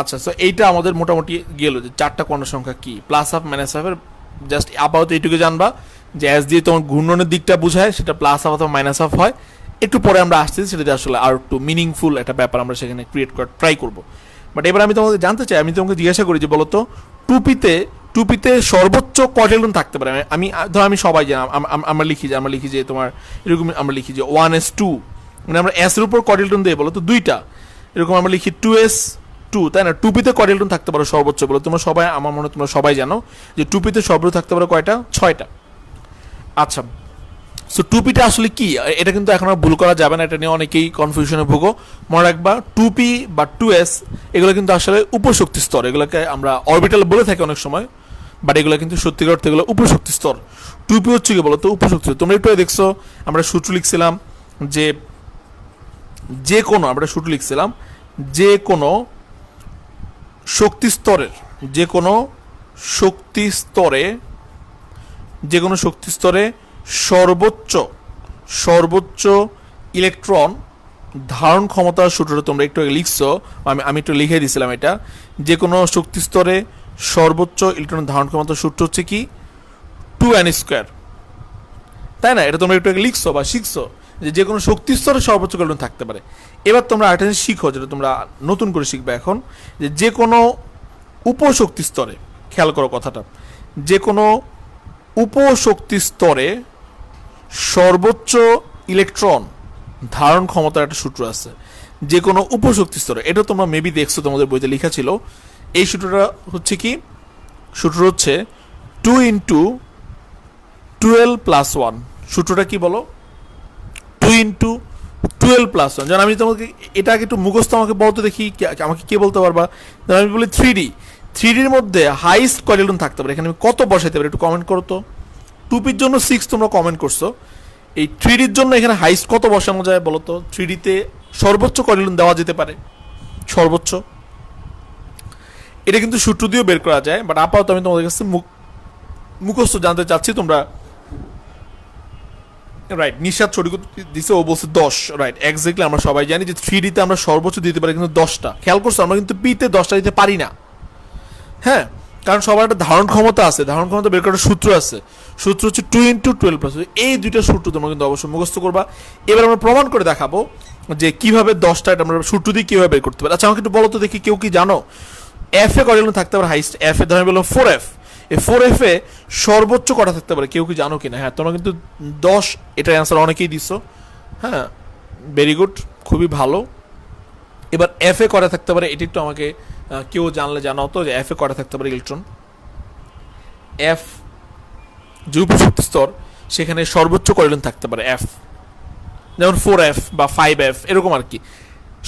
আচ্ছা সো এইটা আমাদের মোটামুটি গেল যে 4টা কোয়ান্টাম সংখ্যা কি, +12 -12 এর জাস্ট আপাতত এইটুকু জানবা যে এস দিয়ে তোমার ঘূর্ণনের দিকটা বোঝায়, সেটা +12 অথবা -12 হয়। একটু পরে আমরা আসতেছি সেটা আসলে আর একটু মিনিংফুল একটা ব্যাপার আমরা সেখানে ক্রিয়েট করার ট্রাই করবো। বাট এবার আমি তোমাকে জানতে চাই, আমি তোমাকে জিজ্ঞাসা করি যে বলতো টুপিতে সর্বোচ্চ কয়টা ইলেকট্রন থাকতে পারে? আমি সবাই জানি, আমরা লিখি যে তোমার এরকম আমরা লিখি যে 1s2, মানে আমরা এস এর উপর কয়টা ইলেকট্রন দেই বলো তো? 2টা। এরকম আমরা লিখি 2s2, তাই না? টুপিতে কয়টা ইলেকট্রন থাকতে পারে সর্বোচ্চ বলো? তোমরা সবাই, আমার মনে হয় তোমরা সবাই জানো যে টুপিতে সর্বোচ্চ থাকতে পারে কয়টা? 6টা। আচ্ছা, সো টুপিটা আসলে কি? এটা কিন্তু এখন আর ভুল করা যাবে না, এটা নিয়ে অনেকেই কনফিউশনে ভোগো। মনে রাখবা 2p বা 2s এগুলো কিন্তু আসলে উপশক্তি স্তর। এগুলোকে আমরা অরবিটাল বলে থাকি অনেক সময়, বাট এগুলো কিন্তু সত্যিকার অর্থে এগুলো উপশক্তি স্তর। 2p হচ্ছে কি বলো তো? উপশক্তি। তোমরা একটু দেখছো আমরা সূত্র লিখছিলাম যে কোনো শক্তি স্তরে সর্বোচ্চ ইলেকট্রন ধারণ ক্ষমতার সূত্রটা তোমরা একটু আগে লিখছো, আমি একটু লিখে দিয়েছিলাম এটা। যে কোনো শক্তি স্তরে সর্বোচ্চ ইলেকট্রন ধারণ ক্ষমতার সূত্র হচ্ছে কি 2n², তাই না? এটা তোমরা একটু আগে লিখছো বা শিখছো যে কোনো শক্তি স্তরে সর্বোচ্চ ইলেকট্রন থাকতে পারে। এবার তোমরা আরেকটা জিনিস শিখো, যেটা তোমরা নতুন করে শিখবে এখন, যে কোনো উপশক্তি স্তরে, খেয়াল করো কথাটা, যে কোনো উপশক্তি স্তরে সর্বোচ্চ ইলেকট্রন ধারণ ক্ষমতার একটা সূত্র আছে। যে কোনো উপশক্তি স্তরে, এটা তোমরা মেবি দেখছো, তোমাদের বইতে লেখা ছিল। এই সূত্রটা হচ্ছে কি? সূত্র হচ্ছে 2 × 12+1 সূত্রটা কি বলো? 2 × 12+1। যেন আমি তোমাকে এটা আগে একটু মুখস্থ আমাকে বলতে দেখি, আমাকে কে বলতে পারবা? যেন আমি বলি 3Dর মধ্যে হাইস্ট কয়টা ইলেকট্রন থাকতে পারে, এখানে আমি কত বসাইতে পারি একটু কমেন্ট করো তো। 2Pর জন্য 6 তোমরা কমেন্ট করছো, এই 3Dর জন্য এখানে হাইস্ট কত বসানো যায় বলো তো? 3Dতে সর্বোচ্চ কয়টা ইলেকট্রন দেওয়া যেতে পারে? সর্বোচ্চ এটা কিন্তু সূত্র দিয়েও বের করা যায়, বাট আপাতত আমি তোমাদের কাছে মুখস্থ জানতে চাচ্ছি। তোমরা রাইট, নিশাদ সঠিক দিছে, ও বলছে 10। রাইট, এক্স্যাক্টলি আমরা সবাই জানি যে 3Dতে আমরা সর্বোচ্চ দিতে পারি কিন্তু 10টা। খেয়াল করছো, আমরা কিন্তু পিতে 10টা দিতে পারি না। হ্যাঁ, কারণ সবার একটা ধারণ ক্ষমতা আছে, ধারণ ক্ষমতা বের করার সূত্র আছে। সূত্র হচ্ছে 2 × 12+, এই দুইটা সূত্র তোমরা কিন্তু অবশ্যই মুখস্থ করবা। এবার আমরা প্রমাণ করে দেখাবো যে কিভাবে 10টা এটা আমরা সূত্র দিয়ে কিভাবে বের করতে পারি। আচ্ছা, আমাকে একটু বলো তো দেখি, কেউ কি জানো এফ এ কয়টা ইলেকট্রন থাকতে পারে হাইস্ট? এফ এ ধরে বললাম 4F, এই 4F এ সর্বোচ্চ কটা থাকতে পারে কেউ কি জানো কিনা? হ্যাঁ, তোমরা কিন্তু 10 এটার অ্যান্সার অনেকেই দিছো। হ্যাঁ, ভেরি গুড, খুবই ভালো। এবার এফ এ কটা থাকতে পারে এটি একটু আমাকে কেউ জানলে জানাও তো, যে এফ এ কটা থাকতে পারে ইলেকট্রন। এফ যে উপশক্তি স্তর, সেখানে সর্বোচ্চ কয়টা ইলেকট্রন থাকতে পারে এফ? যেমন 4F বা 5F এরকম আর কি।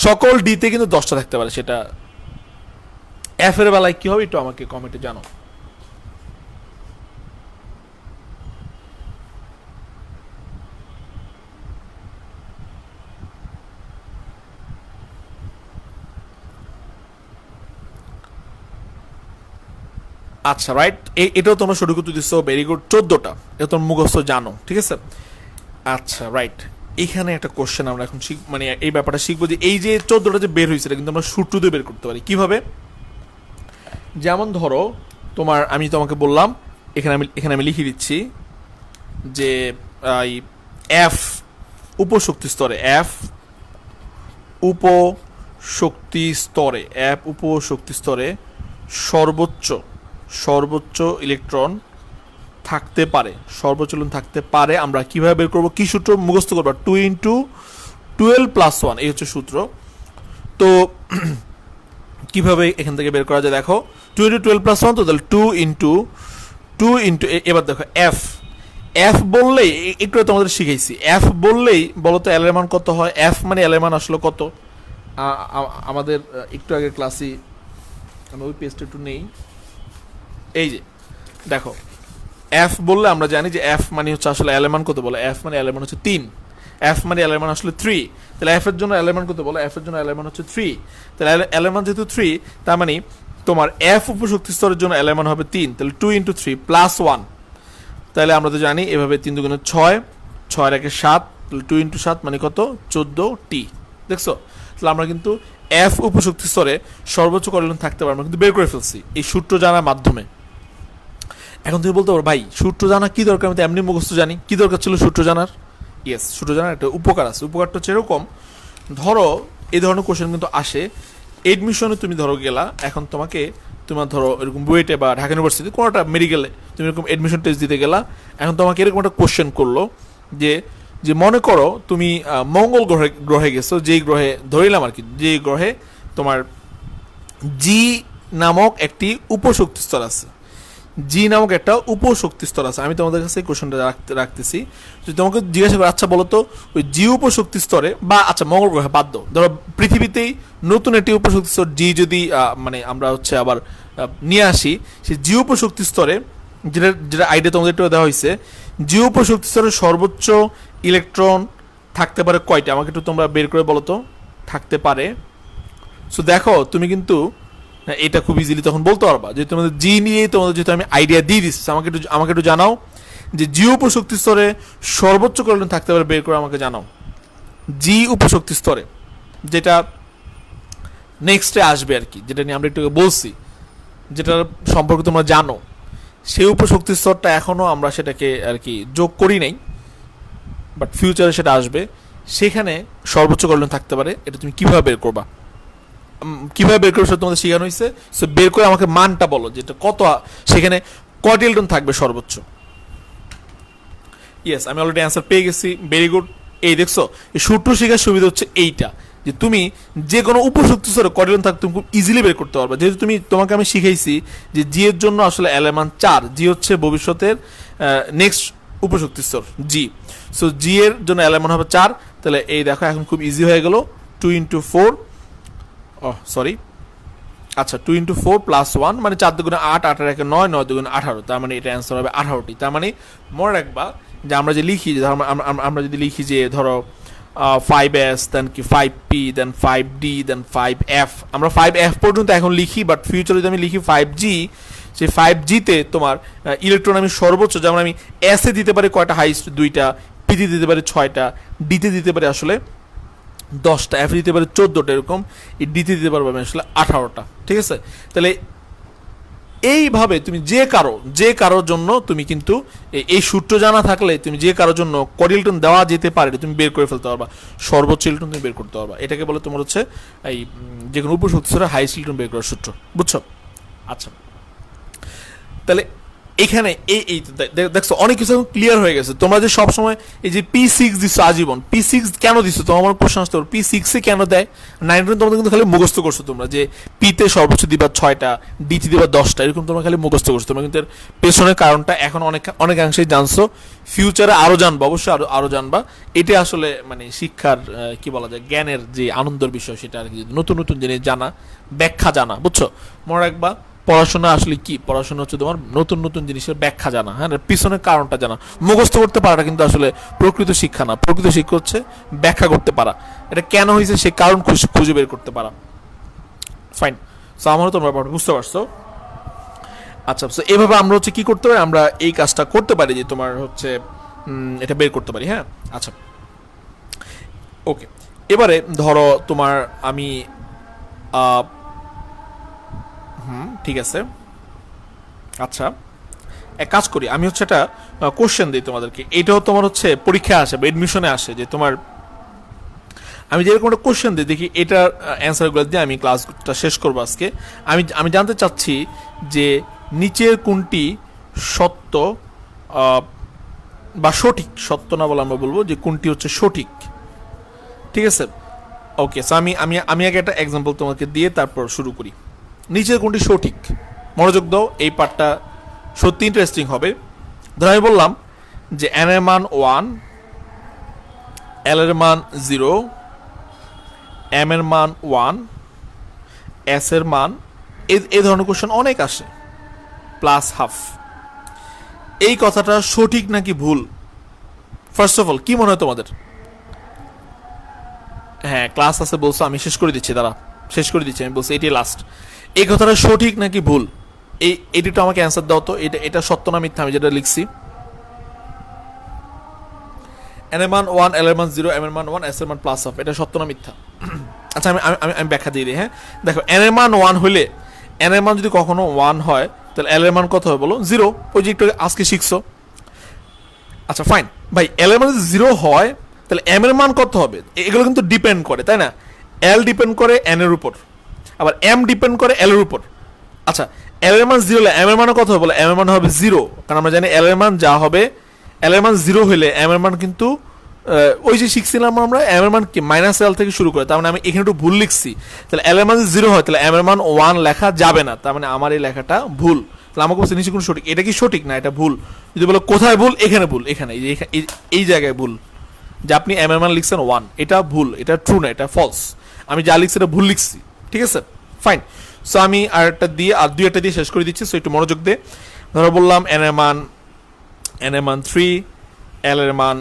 সকল ডিতে কিন্তু 10টা থাকতে পারে, সেটা এফ এর বেলায় কি হবে একটু আমাকে কমেন্টে জানো। আচ্ছা, রাইট, এটাও তোমরা সঠিক উত্তর দিচ্ছ, ভেরি গুড। 14টা এটা তোমরা মুখস্থ জানো, ঠিক আছে। আচ্ছা, রাইট, এখানে একটা কোশ্চেন আমরা এখন মানে এই ব্যাপারটা শিখবো যে এই যে 14টা যে বের হয়েছে, কিন্তু আমরা সূত্র দিয়ে বের করতে পারি কিভাবে। যেমন ধরো আমি তোমাকে বললাম, এখানে আমি লিখে দিচ্ছি যে এফ উপশক্তি স্তরে, এফ উপশক্তি স্তরে সর্বোচ্চ ইলেকট্রন থাকতে পারে, আমরা কিভাবে বের করবো, কি সূত্র মুখস্থ করবো? 2 × 12+1 এই হচ্ছে সূত্র। তো কিভাবে এখান থেকে বের করা যায় দেখো, 2 × 12+1, তো তাহলে 2 × এবার দেখো এফ বললেই একটু তোমাদের শিখাইছি, এফ বললেই বলো তো এল এর মান কত হয়? এফ মানে এল এর মান আসলে কত? আমাদের একটু আগে ক্লাসে আমি ওই পেজটা একটু নেই, এই যে দেখো, এফ বললে আমরা জানি যে এফ মানে হচ্ছে আসলে এল এর মান কত বলে? এফ মানে এল এর মান হচ্ছে 3, এফ মানে এল এর মান আসলে 3, তাহলে এফ এর জন্য এল এর মান কত বলো? এফ এর জন্য এল এর মান হচ্ছে 3, তাহলে এল এর মান যেহেতু 3, তার মানে তোমার এফ উপশক্তি স্তরের জন্য এল এর মান হবে 3, তাহলে 2 × 3+1, তাহলে আমরা তো জানি এভাবে 3 × 6, 6 × 7, তাহলে 2 × 7 মানে কত? 14টি। দেখছো, তাহলে আমরা কিন্তু এফ উপশক্তি স্তরে সর্বোচ্চ কয়টা ইলেকট্রন থাকতে পারে আমরা কিন্তু বের করে ফেলছি এই সূত্র জানার মাধ্যমে। এখন তুমি বলতে পারো, ভাই সূত্র জানা কি দরকার? আমি তো এমনি মুখস্থ জানি, কি দরকার ছিল সূত্র জানার? ইয়েস, সূত্র জানার একটা উপকার আছে। উপকারটা হচ্ছে এরকম, ধরো এই ধরনের কোশ্চেন কিন্তু আসে এডমিশনে, তুমি ধরো গেলা, এখন তোমার ধরো এরকম বুয়েটে বা ঢাকা ইউনিভার্সিটি কোনোটা মেডিকেলে তুমি এরকম এডমিশন টেস্ট দিতে গেলা, এখন তোমাকে এরকম একটা কোশ্চেন করলো যে মনে করো তুমি মঙ্গল গ্রহে গেছো, যেই গ্রহে ধরিলাম আর কি, যে গ্রহে তোমার জি নামক একটি উপশক্তি স্তর আছে, আমি তোমাদের কাছে এই কোশ্চেনটা রাখতেছি। যদি তোমাকে জিজ্ঞাসা করো, আচ্ছা বলো তো ওই জি উপশক্তি স্তরে, বা আচ্ছা মঙ্গল গ্রহে বাদ দাও, ধরো পৃথিবীতেই নতুন একটি উপশক্তি স্তর জি যদি মানে আমরা হচ্ছে আবার নিয়ে আসি, সেই জি উপশক্তি স্তরে যেটা আইডিয়া তোমাদের একটু দেওয়া হয়েছে, জি উপশক্তি স্তরে সর্বোচ্চ ইলেকট্রন থাকতে পারে কয়টা? আমাকে একটু তোমরা বের করে বলো তো, থাকতে পারে। সো দেখো, তুমি কিন্তু এটা খুব ইজিলি তখন বলতে পারবা, যে তোমাদের জি নিয়ে তোমাদের যেহেতু আমি আইডিয়া দিয়ে দিচ্ছি, আমাকে একটু জানাও যে জি উপশক্তি স্তরে সর্বোচ্চ কয়টা থাকতে পারে, বের করে আমাকে জানাও। জি উপশক্তি স্তরে, যেটা নেক্সটে আসবে আর কি, যেটা নিয়ে আমরা একটু বলছি, যেটা সম্পর্কে তোমরা জানো, সেই উপশক্তি স্তরটা এখনো আমরা সেটাকে আর কি যোগ করি নাই, বাট ফিউচারে সেটা আসবে। সেখানে সর্বোচ্চ কয়টা থাকতে পারে, এটা তুমি কিভাবে বের করবা? কিভাবে বের করে তোমাদের শেখানো হয়েছে, সো বের করে আমাকে মানটা বলো, যেটা কত, সেখানে কয়টা ইলেকট্রন থাকবে সর্বোচ্চ। ইয়েস, আমি অলরেডি অ্যান্সার পেয়ে গেছি, ভেরি গুড। এই দেখছো, এই সূত্র শেখার সুবিধা হচ্ছে এইটা, যে তুমি যে কোনো উপশক্তি স্তরে কয়টা ইলেকট্রন থাকবে তুমি খুব ইজিলি বের করতে পারবে। যেহেতু তোমাকে আমি শিখাইছি যে জি এর জন্য আসলে এল এর মান 4, জি হচ্ছে ভবিষ্যতের নেক্সট উপশক্তি স্তর জি। সো জি এর জন্য এল এর মান হবে 4, তাহলে এই দেখো এখন খুব ইজি হয়ে গেল 2 × 4 সরি আচ্ছা 2 × 4 + 1 মানে 4 দুগুণে 8, 8 এর 9, 9 দুগুণে 18, তার মানে এটা অ্যান্সার হবে 18টি। তার মানে মনে রাখবা যে আমরা যে লিখি আমরা যদি লিখি যে ধরো 5s দেন কি 5p দেন 5d দেন 5f, আমরা 5f পর্যন্ত এখন লিখি, বাট ফিউচারে যদি আমি লিখি 5g, সেই 5g তে তোমার ইলেকট্রন আমি সর্বোচ্চ, যেমন আমি s এ দিতে পারি কয়টা, হাইস্ট 2টা, p তে দিতে পারি 6টা, d তে দিতে পারি আসলে 10টা, f দিতে পারি 14টা, এরকম এই d তে দিতে পারবো আমি আসলে 18টা। ঠিক আছে, তাহলে এইভাবে তুমি যে কারোর জন্য তুমি কিন্তু এই সূত্র জানা থাকলে তুমি যে কারোর জন্য কত ইলেকট্রন দেওয়া যেতে পারে তুমি বের করে ফেলতে পারবা, সর্বোচ্চ ইলেকট্রন তুমি বের করতে পারবা। এটাকে বলে তোমার হচ্ছে এই যে কোনো উপশক্তি স্তরে হাইয়েস্ট ইলেকট্রন বের করার সূত্র, বুঝছো? আচ্ছা, তাহলে এখানে এই দেখছো অনেক কিছু ক্লিয়ার হয়ে গেছে। তোমরা যে সবসময় এই যে P6 দিচ্ছ আজীবন, P6 কেন দিচ্ছ? তোমার কোশ্চেন আসতে পারো P6 এ কেন দেয়? 9 তোমাদের কিন্তু খালি মুখস্থ করছো তোমরা, যে পিতে সর্বোচ্চ দিবা 6টা, ডিতে দিবা 10টা, এরকম তোমরা খালি মুখস্থ করছো। তোমরা কিন্তু এর পেছনের কারণটা এখন অনেকাংশেই জানছো, ফিউচারে আরো জানবা, অবশ্যই আরো জানবা। এটা আসলে মানে শিক্ষার কি বলা যায়, জ্ঞানের যে আনন্দের বিষয়, সেটা আর কি, নতুন নতুন জিনিস জানা, ব্যাখ্যা জানা, বুঝছো? মনে রাখবা পড়াশোনা আসলে কি, পড়াশোনা হচ্ছে তোমার নতুন নতুন জিনিসের ব্যাখ্যা জানা, হ্যাঁ, পিছনের কারণটা জানা। মুখস্থ করতে পারাটা কিন্তু আসলে প্রকৃত শিক্ষা না, প্রকৃত শিক্ষা হচ্ছে ব্যাখ্যা করতে পারা, এটা কেন হয়েছে সেই কারণ খুঁজে বের করতে পারা। ফাইন, সো আমারও তোমরা বুঝতে পারছো। আচ্ছা, সো এভাবে আমরা হচ্ছে কি করতে পারি, আমরা এই কাজটা করতে পারি যে তোমার হচ্ছে এটা বের করতে পারি। হ্যাঁ, আচ্ছা ওকে, এবারে ধরো তোমার আমি ঠিক আছে, আচ্ছা এক কাজ করি, আমি হচ্ছে একটা কোশ্চেন দিই তোমাদেরকে, এটাও তোমার হচ্ছে পরীক্ষায় আসে বা এডমিশনে আসে, যে তোমার আমি যেরকম একটা কোশ্চেন দিই, দেখি এটার অ্যান্সারগুলো দিয়ে আমি ক্লাসটা শেষ করবো আজকে। আমি জানতে চাচ্ছি যে নিচের কোনটি সত্য বা সঠিক, সত্য না বলে আমরা বলবো যে কোনটি হচ্ছে সঠিক। ঠিক আছে, ওকে, সো আমি আগে একটা এক্সাম্পল তোমাকে দিয়ে তারপর শুরু করি। নিচের কোনটি সঠিক, মনোযোগ দাও, এই পার্টটা সত্যি ইন্টারেস্টিং হবে। ধর আমি বললাম যে n এর মান 1, l এর মান 0, m এর মান 1, s এর মান, এই ধরনের কোশ্চেন অনেক আসে, +½ এই কথাটা সঠিক নাকি ভুল? ফার্স্ট অফ অল কি মনে হয় তোমাদের? হ্যাঁ, ক্লাস আছে বলছো, আমি শেষ করে দিচ্ছি, শেষ করে দিচ্ছি, আমি বলছি এটি লাস্ট। এই কথাটা সঠিক নাকি ভুল, এটিটা আমাকে অ্যান্সার দাও তো। এটা সত্য না মিথ্যা আমি যেটা লিখছি? n এর মান 1, l এর মান 0, m এর মান 1, s এর মান +½ এটা সত্য না মিথ্যা? আচ্ছা, আমি ব্যাখ্যা দিয়ে দিই। হ্যাঁ, দেখো n এর মান 1 হলে, n এর মান যদি কখনো 1 হয়, তাহলে l এর মান কত হবে বলো? 0, ওই যে একটু আজকে শিখছো। আচ্ছা ফাইন ভাই, l এর মান যদি 0 হয় তাহলে m এর মান কত হবে? এগুলো কিন্তু ডিপেন্ড করে, তাই না? l ডিপেন্ড করে n এর উপর, আবার m ডিপেন্ড করে l এর উপর। আচ্ছা, l এর মান 0 হলে m এর মান কত হবে বলো? m এর মান হবে 0, কারণ আমরা জানি l এর মান যা হবে, l এর মান 0 হলে m এর মান কিন্তু ওই যে শিখছিলাম আমরা m এর মান কি -l থেকে শুরু করে, তার মানে আমি এখানে একটু ভুল লিখছি। তাহলে l এর মান 0 হয় তাহলে m এর মান 1 লেখা যাবে না, তার মানে আমার এই লেখাটা ভুল। তাহলে আমাকে বলছে নিচে কোন সঠিক, এটা কি সঠিক না এটা ভুল? যদি বলো কোথায় ভুল, এখানে ভুল, এখানে এই জায়গায় ভুল, যে আপনি m এর মান লিখছেন 1, এটা ভুল, এটা ট্রু না, এটা ফলস। আমি যা লিখছি এটা ভুল লিখছি, ঠিক আছে? ফাইন, সো আমি আর দুই একটা দিয়ে শেষ করে দিচ্ছি, সো একটু মনোযোগ দে। ধরো বললাম n এর মান 3, l এর মান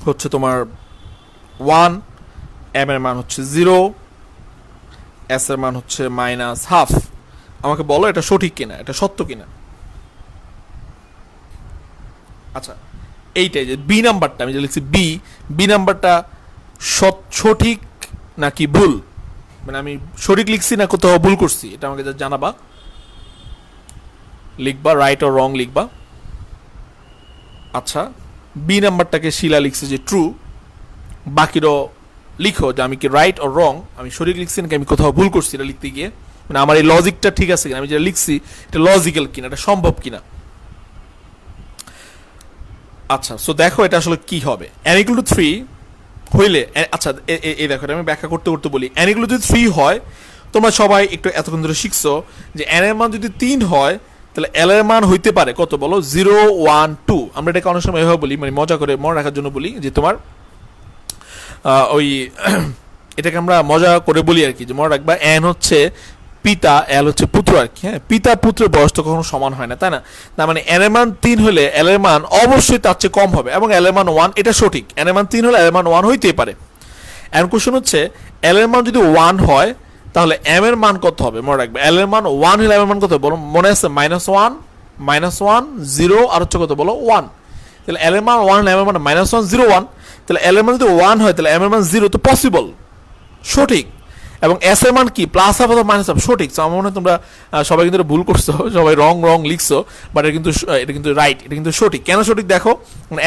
হচ্ছে তোমার 1, m এর মান হচ্ছে 0, s এর মান হচ্ছে -½ আমাকে বলো এটা সঠিক কিনা, এটা সত্য কিনা। আচ্ছা, এইটাই যে বি নাম্বারটা আমি যে লিখছি, বি নাম্বারটা সঠিক নাকি ভুল, মানে আমি সঠিক লিখছি না কোথাও ভুল করছি, এটা আমাকে জানাবা, লিখবা, রাইট অর রং লিখবা। আচ্ছা, বি নাম্বারটাকে শিলা লিখছে যে ট্রু, বাকিরও লিখো যে আমি কি রাইট অর রং, আমি সঠিক লিখছি নাকি আমি কোথাও ভুল করছি এটা লিখতে গিয়ে, মানে আমার এই লজিকটা ঠিক আছে কিনা, আমি যেটা লিখছি এটা লজিক্যাল কিনা, এটা সম্ভব কিনা। আচ্ছা, সো দেখো এটা আসলে কি হবে। n = 3 হইলে, আচ্ছা এই দেখো আমি ব্যাখ্যা করতে করতে বলি, n = 3 হয়, তোমরা সবাই একটু এতক্ষণ ধরে শিখছো যে n এর মান যদি 3 হয় তাহলে এল এর মান হইতে পারে কত বলো 0 1 2। আমরা এটাকে অনেক সময় এভাবে বলি, মানে মজা করে মনে রাখার জন্য বলি যে তোমার ওই এটাকে আমরা মজা করে বলি আর কি, যে মনে রাখবা এন হচ্ছে পিতা, এল হচ্ছে পুত্র আর কি। হ্যাঁ, পিতা পুত্রের বয়স তো কখনো সমান হয় না, তাই না? তার মানে এন এর মান 3 হলে এল এর মান অবশ্যই তার চেয়ে কম হবে, এবং এল এর মান 1, এটা সঠিক। এন এর মান 3 হলে এল এর মান 1 হইতেই পারে। এখন কোশ্চেন হচ্ছে এল এর মান যদি 1 হয় তাহলে এম এর মান কত হবে? মনে রাখবে এল এর মান 1 হলে এম এর মান কত বলো, মনে আছে -1 -1 0 আর হচ্ছে কত বলো 1। তাহলে এল এর মান 1 হলে এম এর মান -1 0 1। তাহলে এল এর মান যদি 1 হয় তাহলে এম এর মান 0, তো পসিবল, সঠিক। এবং এস এর মান কি প্লাস হাফ অথবা মাইনাস হাফ, সঠিক। তো আমার মনে হয় তোমরা সবাই কিন্তু ভুল করছো, সবাই রং লিখছো, বাট এটা কিন্তু রাইট, এটা কিন্তু সঠিক। কেন সঠিক দেখো,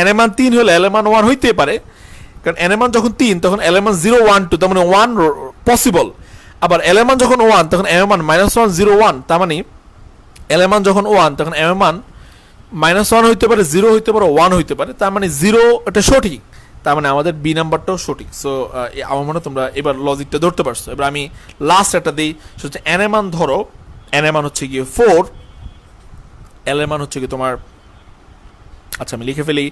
এন এর মান 3 হলে এল এর মান 1 হইতে পারে, কারণ এন এর মান যখন 3 তখন এল এর মান 0 1 2, তার মানে 1 পসিবল। আবার এল এর মান যখন 1 তখন এম এর মান -1 0 1, তার মানে এল এর মান যখন 1 তখন এম এর মান -1 হইতে পারে, 0 হইতে পারে, 1 হইতে পারে, তার মানে 0 এটা সঠিক। তার মানে আমাদের বি নাম্বারটাও সঠিক। সো আমার মনে হয় তোমরা এবার লজিকটা ধরতে পারছো। এবার আমি লাস্ট একটা দিই, সেটা হচ্ছে এন এর মান ধরো, এন এর মান হচ্ছে গিয়ে 4, এল এর মান হচ্ছে কি তোমার, আচ্ছা আমি লিখে ফেলি